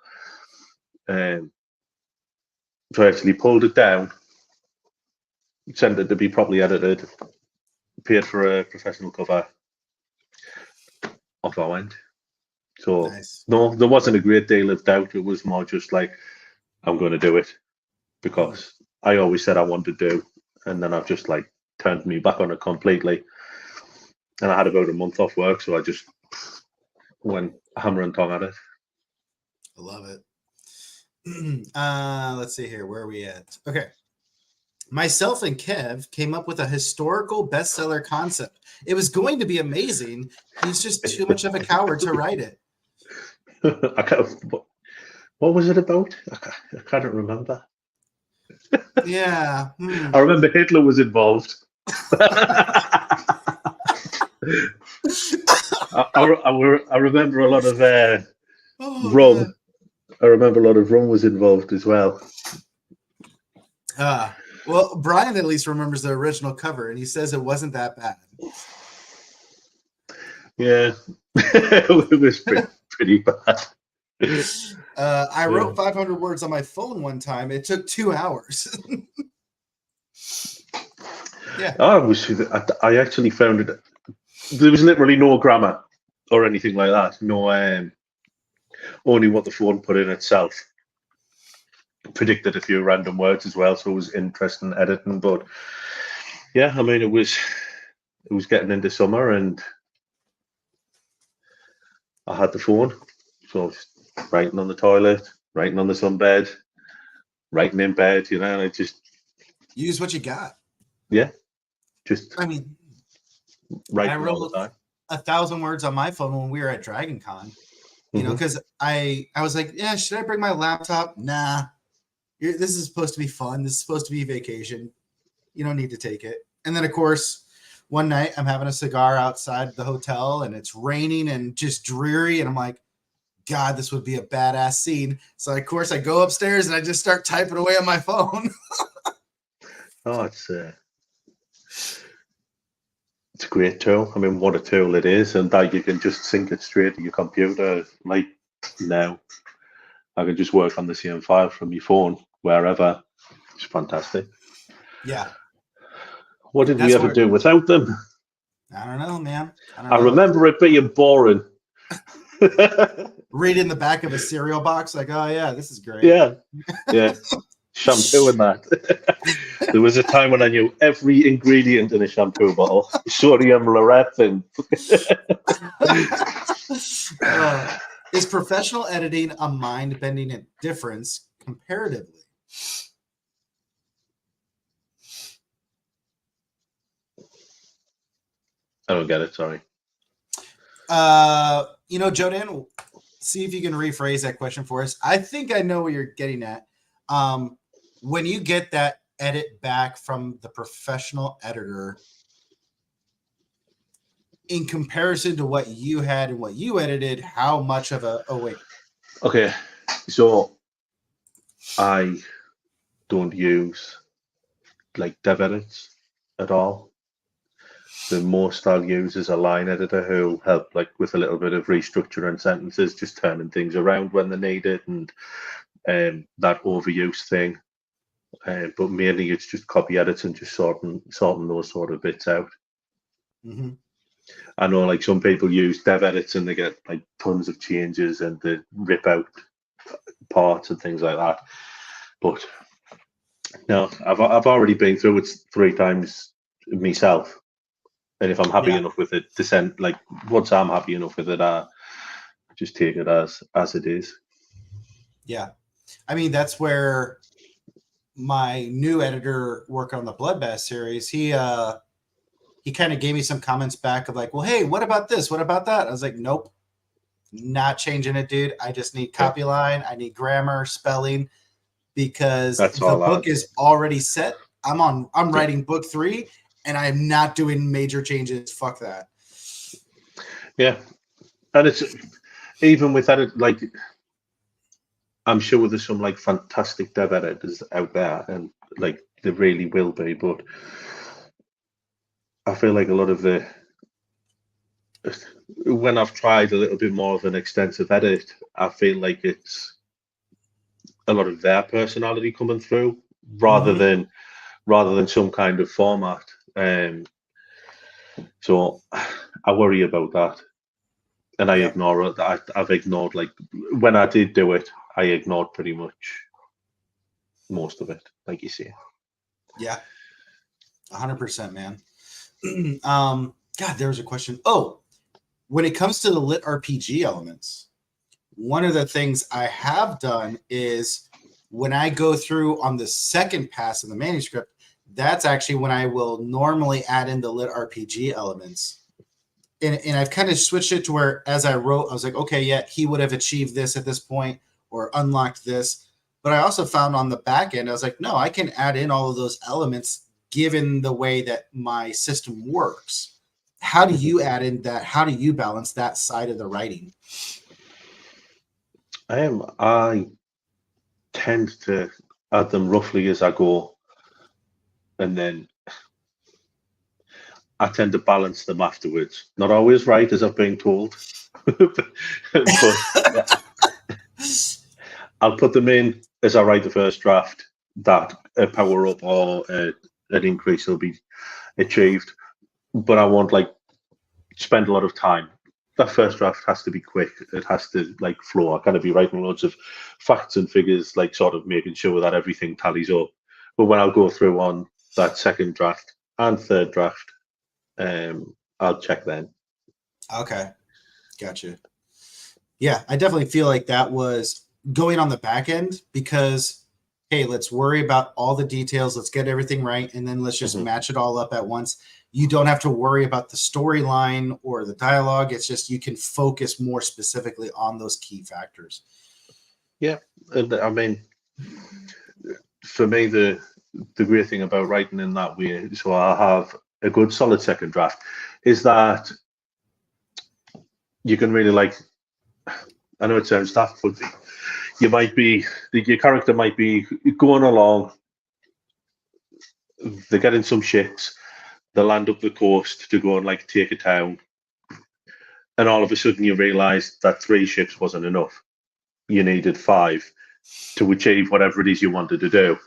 So I actually pulled it down, sent it to be properly edited, paid for a professional cover. Off I went. So nice. No, there wasn't a great deal of doubt. It was more just like, I'm going to do it because I always said I wanted to do, and then I've just like turned me back on it completely. And I had about a month off work, so I just went hammer and tong at it. I love it. Let's see here. Where are we at? Okay. Myself and Kev came up with a historical bestseller concept. It was going to be amazing. He's just too much of a coward to write it. What was it about? I can't remember. Yeah. I remember Hitler was involved. I remember a lot of rum. Man. I remember a lot of rum was involved as well. Well, Brian at least remembers the original cover, and he says it wasn't that bad. Yeah, it was pretty bad. I wrote 500 words on my phone one time. It took 2 hours. Yeah. I actually found it. There was literally no grammar or anything like that. No, only what the phone put in itself. Predicted a few random words as well, so it was interesting editing. But yeah, I mean, it was getting into summer, and I had the phone, so I was writing on the toilet, writing on the sunbed, writing in bed, and I just use what you got. Yeah, I mean, writing I wrote all the time. 1,000 words on my phone when we were at Dragon Con. You know, because I was like, yeah, should I bring my laptop? Nah. This is supposed to be fun. This is supposed to be vacation. You don't need to take it. And then, of course, one night I'm having a cigar outside the hotel, and it's raining and just dreary. And I'm like, God, this would be a badass scene. So, of course, I go upstairs and I just start typing away on my phone. Oh, it's a great tool. I mean, what a tool it is. And that you can just sync it straight to your computer. Like now, I can just work on the same file from your phone wherever, It's fantastic. Yeah. What did we That's ever where- do without them? I don't know, man. I remember it being boring. Read in the back of a cereal box, like, oh yeah, this is great. Yeah. Shampoo and that. There was a time when I knew every ingredient in a shampoo bottle. Sodium lecithin. Is professional editing a mind-bending difference comparatively? I don't get it, sorry. Jodan, see if you can rephrase that question for us. I think I know what you're getting at. When you get that edit back from the professional editor, in comparison to what you had and what you edited, how much of a Okay, so I don't use like dev edits at all. The most I'll use is a line editor who help like with a little bit of restructuring sentences, just turning things around when they need it, and that overuse thing. But mainly it's just copy edits and just sorting those sort of bits out. Mm-hmm. I know like some people use dev edits and they get like tons of changes and they rip out parts and things like that. But no, I've already been through it 3 times myself. And if I'm happy enough with it, to send like once I'm happy enough with it, I just take it as it is. Yeah, I mean that's where my new editor work on the Bloodbath series. He kind of gave me some comments back of like, well, hey, what about this? What about that? I was like, nope, not changing it, dude. I just need copy line. I need grammar, spelling, because That's the all book is already set. I'm writing book 3. And I'm not doing major changes. Fuck that. Yeah. And it's even with that, like, I'm sure there's some like fantastic dev editors out there, and like there really will be. But I feel like a lot of when I've tried a little bit more of an extensive edit, I feel like it's a lot of their personality coming through rather than some kind of format. So I worry about that, and I ignore it. I've ignored, like, when I did do it, I ignored pretty much most of it, like you say. Yeah, 100%, man. God, there was a question. Oh, when it comes to the lit RPG elements, one of the things I have done is when I go through on the second pass of the manuscript, that's actually when I will normally add in the lit RPG elements. And I've kind of switched it to where as I wrote, I was like, okay, yeah, he would have achieved this at this point or unlocked this. But I also found on the back end, I was like, no, I can add in all of those elements given the way that my system works. How do you add in that? How do you balance that side of the writing? I tend to add them roughly as I go, and then I tend to balance them afterwards. Not always right, as I've been told, but yeah. I'll put them in as I write the first draft. That a power up or an increase will be achieved, but I won't like spend a lot of time. That first draft has to be quick. It has to like flow. I kind of be writing loads of facts and figures, like sort of making sure that everything tallies up. But when I'll go through on that second draft and third draft, I'll check then. Okay, gotcha. Yeah, I definitely feel like that was going on the back end because, hey, let's worry about all the details. Let's get everything right, and then let's just match it all up at once. You don't have to worry about the storyline or the dialogue. It's just you can focus more specifically on those key factors. Yeah, and I mean, for me, the great thing about writing in that way, so I have a good solid second draft, is that you can really like. I know it sounds daft, but your character might be going along. They're getting some shits. They land up the coast to go and like take a town, and all of a sudden you realise that 3 ships wasn't enough. You needed 5 to achieve whatever it is you wanted to do.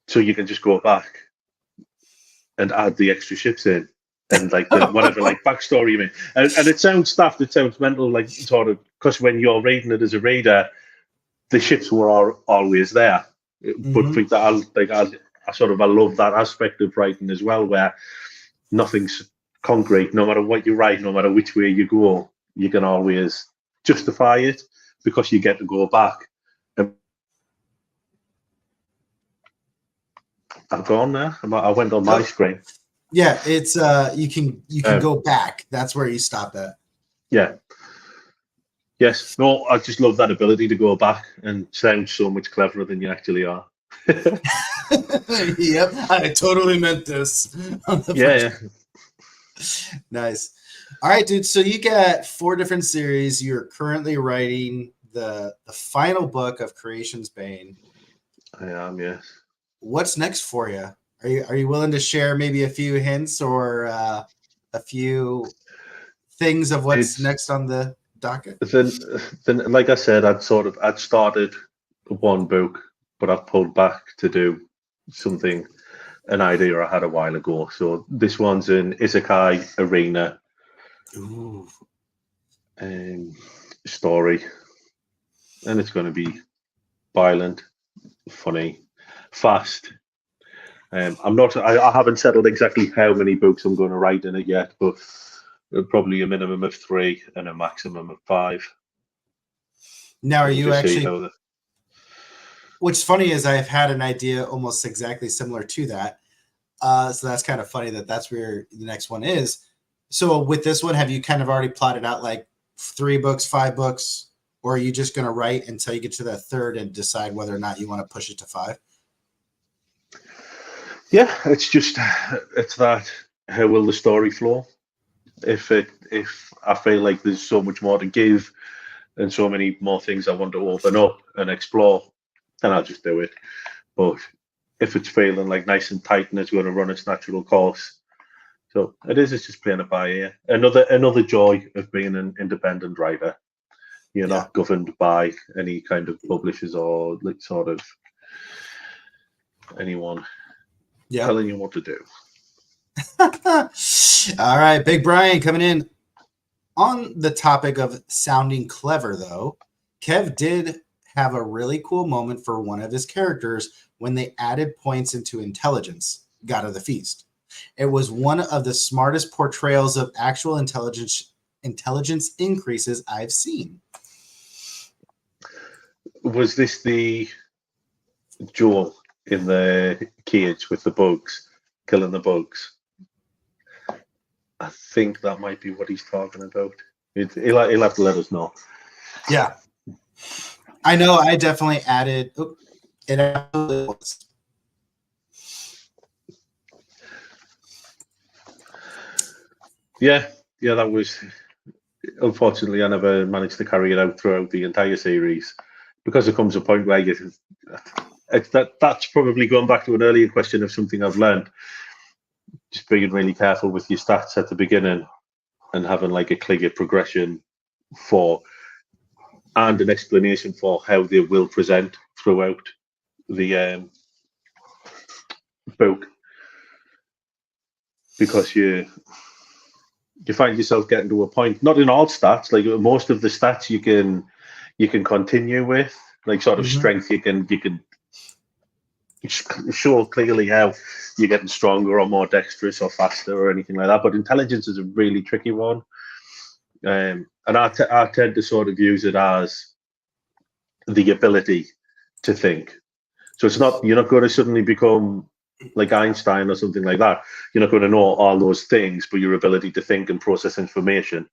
so you can just go back and add the extra ships in and like the whatever like backstory you mean. And it sounds daft, it sounds mental, like sort of because when you're reading it as a reader, the ships were always there. But for that, I love that aspect of writing as well, where nothing's concrete. No matter what you write, no matter which way you go, you can always justify it because you get to go back. I've gone there. I went on my screen. Yeah, it's you can go back. That's where you stop at. Yeah. Yes. No, I just love that ability to go back and sound so much cleverer than you actually are. Yep, I totally meant this. Yeah. Nice. All right, dude. So you got 4 different series. You're currently writing the final book of Creation's Bane. I am, yes. What's next for you? Are you willing to share maybe a few hints or a few things of what's next on the docket? Then, like I said, I'd started one book, but I've pulled back to do something, an idea I had a while ago. So this one's an Isekai arena story, and it's going to be violent, funny, fast. I haven't settled exactly how many books I'm going to write in it yet, but probably a minimum of 3 and a maximum of 5. Now, are you actually? What's funny is I've had an idea almost exactly similar to that. So that's kind of funny that's where the next one is. So with this one, have you kind of already plotted out like 3 books, 5 books, or are you just going to write until you get to that 3rd and decide whether or not you want to push it to 5? Yeah, it's that how will the story flow? If I feel like there's so much more to give and so many more things I want to open up and explore, then I'll just do it. But if it's feeling like nice and tight and it's going to run its natural course, so it's just playing it by ear. Another joy of being an independent writer. You're not governed by any kind of publishers or like sort of anyone telling you what to do. All right, Big Brian coming in. On the topic of sounding clever, though, Kev did have a really cool moment for one of his characters when they added points into intelligence, God of the Feast. It was one of the smartest portrayals of actual intelligence increases I've seen. Was this the Joel in the cage with the bugs, killing the bugs? I think that might be what he's talking about. He'll have to let us know. Yeah. I know I definitely added it absolutely was. Yeah, that was unfortunately I never managed to carry it out throughout the entire series because there comes a point where that's probably going back to an earlier question of something I've learned. Just being really careful with your stats at the beginning and having like a clear progression for and an explanation for how they will present throughout the book, because you find yourself getting to a point, not in all stats, like most of the stats you can continue with, like sort of strength you can show clearly how you're getting stronger or more dexterous or faster or anything like that, but intelligence is a really tricky one. And I tend to sort of use it as the ability to think. So you're not going to suddenly become like Einstein or something like that. You're not going to know all those things, but your ability to think and process information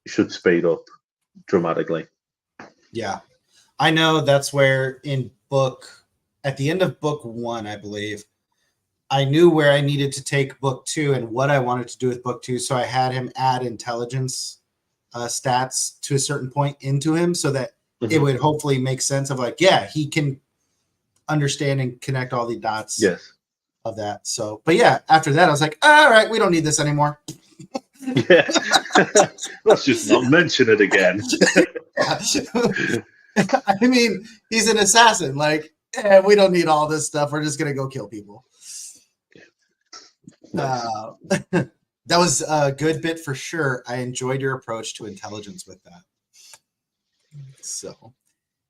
should speed up dramatically. Yeah. I know that's where at the end of book 1, I believe, I knew where I needed to take book 2 and what I wanted to do with book 2. So I had him add intelligence stats to a certain point into him so that it would hopefully make sense of like, yeah, he can understand and connect all the dots of that. So, but yeah, after that, I was like, all right, we don't need this anymore. Yeah. Let's just not mention it again. I mean, he's an assassin. Like, We don't need all this stuff. We're just gonna go kill people. Nice. That was a good bit for sure. I enjoyed your approach to intelligence with that. So,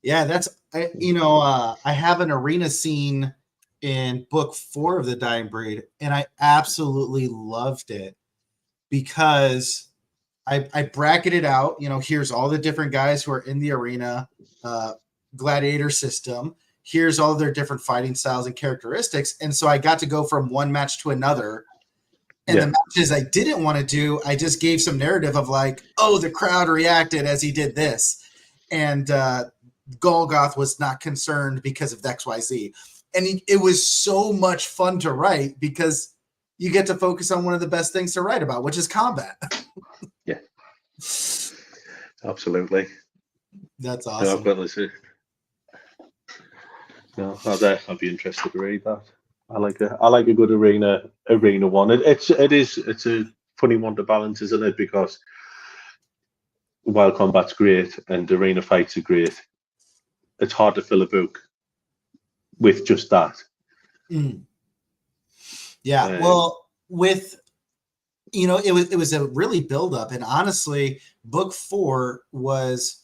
yeah, that's I have an arena scene in book 4 of the Dying Breed, and I absolutely loved it because I bracketed out. Here's all the different guys who are in the arena gladiator system. Here's all their different fighting styles and characteristics, and so I got to go from one match to another. And the matches I didn't want to do, I just gave some narrative of like, oh, the crowd reacted as he did this. And Golgoth was not concerned because of XYZ. And it was so much fun to write because you get to focus on one of the best things to write about, which is combat. Yeah. Absolutely. That's awesome. I'd be interested to read that. I like a good arena one. It's a funny one to balance, isn't it? Because while combat's great and arena fights are great, it's hard to fill a book with just that. Yeah, well, with it was a really build up, and honestly, book 4 was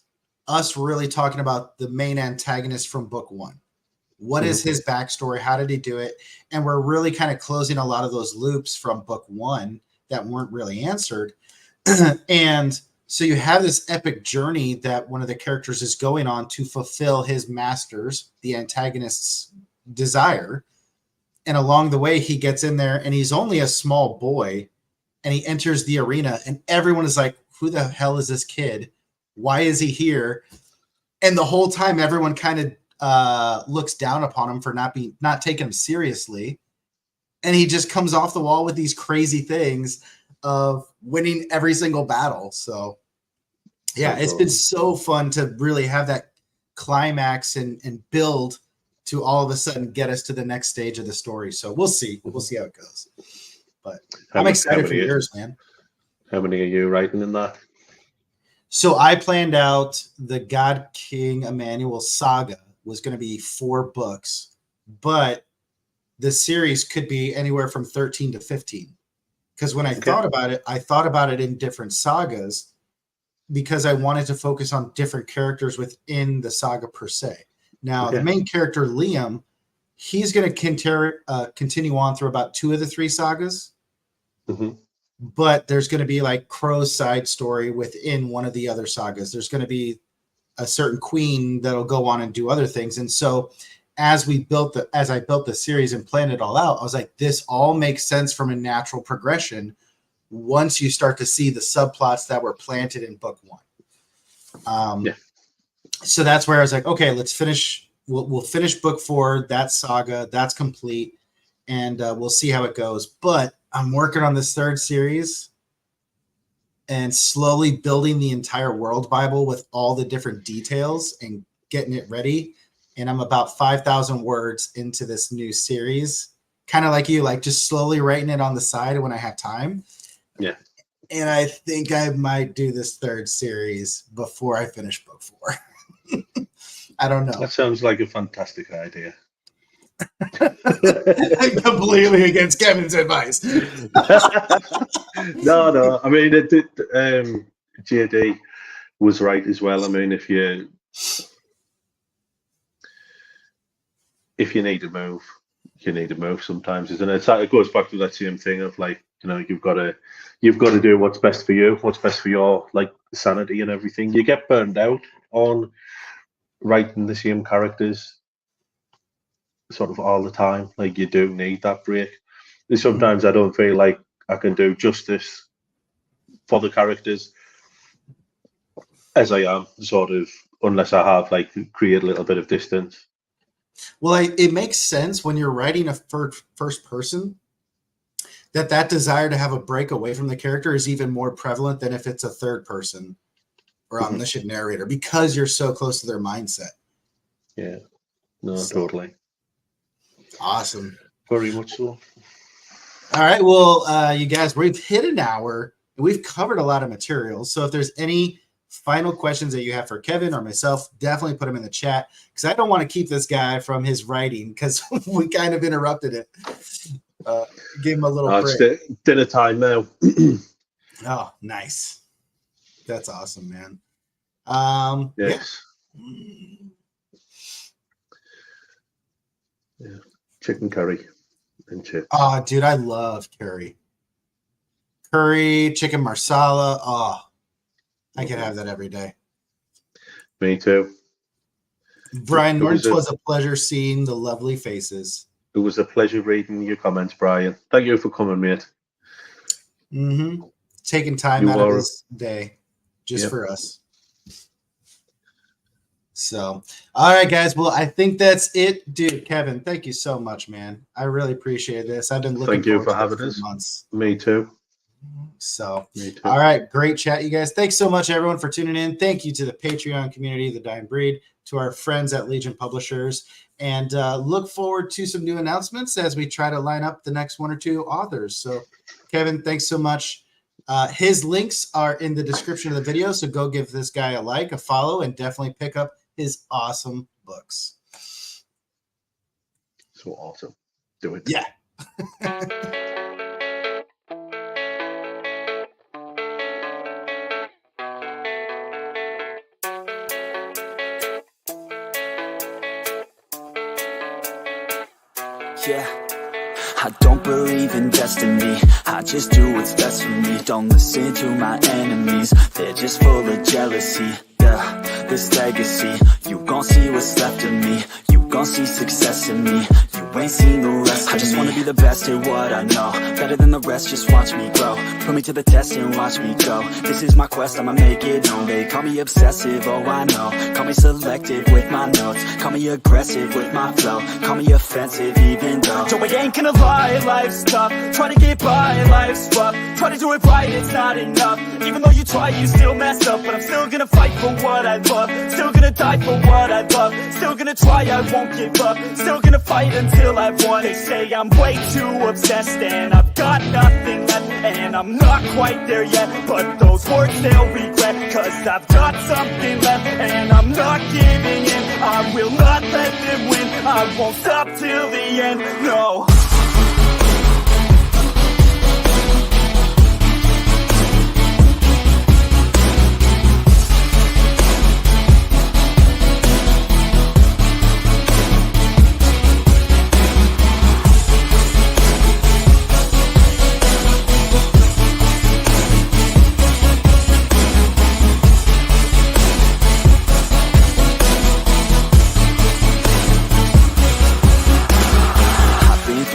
us really talking about the main antagonist from book 1. What is his backstory? How did he do it? And we're really kind of closing a lot of those loops from book 1 that weren't really answered. And so you have this epic journey that one of the characters is going on to fulfill his master's, the antagonist's desire. And along the way, he gets in there and he's only a small boy and he enters the arena and everyone is like, who the hell is this kid? Why is he here? And the whole time, everyone kind of looks down upon him for not taking him seriously, and he just comes off the wall with these crazy things of winning every single battle. So yeah, it's been so fun to really have that climax and build to all of a sudden get us to the next stage of the story. So we'll see how it goes, but I'm excited for yours, man. How many are you writing in that? So I planned out the God King Emmanuel saga was going to be 4 books, but the series could be anywhere from 13 to 15. Because when I thought about it in different sagas because I wanted to focus on different characters within the saga per se. Now, the main character, Liam, he's going to continue on through about 2 of the 3 sagas. But there's going to be like Crow's side story within one of the other sagas. There's going to be a certain queen that'll go on and do other things. And so as I built the series and planned it all out, I was like, this all makes sense from a natural progression once you start to see the subplots that were planted in book 1. So that's where I was like, okay, let's finish. We'll finish book 4, that saga, that's complete, and we'll see how it goes. But I'm working on this 3rd series and slowly building the entire world Bible with all the different details and getting it ready. And I'm about 5,000 words into this new series, kind of like you, like just slowly writing it on the side when I have time. Yeah. And I think I might do this 3rd series before I finish book 4. I don't know. That sounds like a fantastic idea. Completely against Kevin's advice. No. I mean, JD was right as well. I mean, if you need to move, you need to move sometimes, isn't it? It goes back to that same thing of like, you've got to do what's best for you, what's best for your like sanity and everything. You get burned out on writing the same characters sort of all the time. Like, you do need that break. Sometimes I don't feel like I can do justice for the characters as I am, sort of, unless I have like create a little bit of distance. Well, it makes sense when you're writing a first person that desire to have a break away from the character is even more prevalent than if it's a 3rd person or omniscient narrator, because you're so close to their mindset. Yeah, no, totally. Awesome. Very much so. All right. Well, you guys, we've hit an hour and we've covered a lot of material. So if there's any final questions that you have for Kevin or myself, definitely put them in the chat because I don't want to keep this guy from his writing because we kind of interrupted it. Give him a little break. It's dinner time now. Oh, nice. That's awesome, man. Yes. Yeah. Chicken curry and chips. Oh, dude, I love curry. Curry, chicken marsala. Oh, I could have that every day. Me too. Brian Norton, it was a pleasure seeing the lovely faces. It was a pleasure reading your comments, Brian. Thank you for coming, mate. Mm-hmm. Taking time out of his day just for us. So, all right, guys. Well, I think that's it, dude. Kevin, thank you so much, man. I really appreciate this. I've been looking. Thank you for having us. Months. Me too. So, Me too. All right, great chat, you guys. Thanks so much, everyone, for tuning in. Thank you to the Patreon community, the Dying Breed, to our friends at Legion Publishers, and look forward to some new announcements as we try to line up the next one or two authors. So, Kevin, thanks so much. His links are in the description of the video, so go give this guy a like, a follow, and definitely pick up his awesome books. So awesome. Do it. Yeah. Yeah, I don't believe in destiny. I just do what's best for me. Don't listen to my enemies, they're just full of jealousy. Yeah, this legacy, you gon' see what's left of me. You gon' see success in me. You ain't seen the rest of me. I just wanna be the best at what I know, better than the rest, just watch me grow. Put me to the test and watch me go. This is my quest, I'ma make it known. They call me obsessive, oh I know. Call me selective with my notes. Call me aggressive with my flow. Call me offensive even though Joe, I ain't gonna lie, life's tough. Try to get by, life's rough. Try to do it right, it's not enough. Even though you try, you still mess up. But I'm still gonna fight for what I love. Still gonna die for what I love. Still gonna try, I won't give up. Still gonna fight until I've won. They say I'm way too obsessed and I've got nothing left, and I'm not quite there yet, but those words they'll regret, cause I've got something left and I'm not giving in. I will not let them win. I won't stop till the end, no.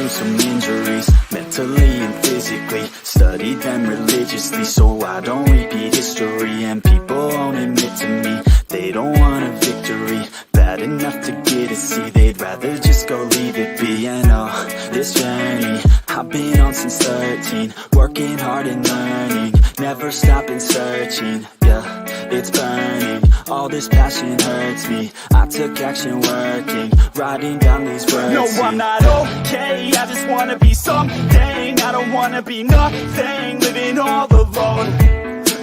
Some injuries, mentally and physically. Studied them religiously so I don't repeat history. And people won't admit to me they don't want a victory. Bad enough to get a C, they'd rather just go leave it be. And oh, this journey I've been on since 13. Working hard and learning, never stopping searching. Yeah, it's burning, all this passion hurts me. I took action working, writing down these words. No, I'm not okay, I just wanna be something. I don't wanna be nothing, living all alone.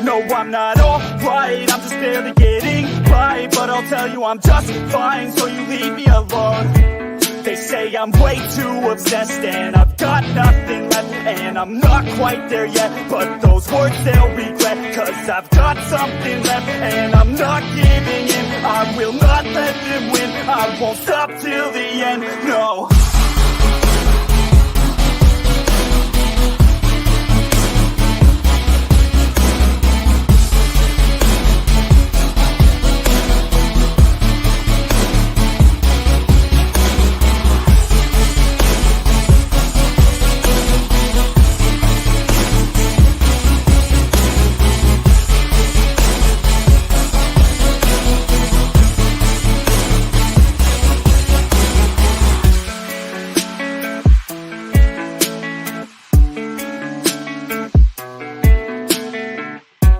No, I'm not alright, I'm just barely getting by. But I'll tell you I'm just fine, so you leave me alone. They say I'm way too obsessed and I've got nothing left, and I'm not quite there yet, but those words they'll regret, cause I've got something left and I'm not giving in. I will not let them win. I won't stop till the end, no.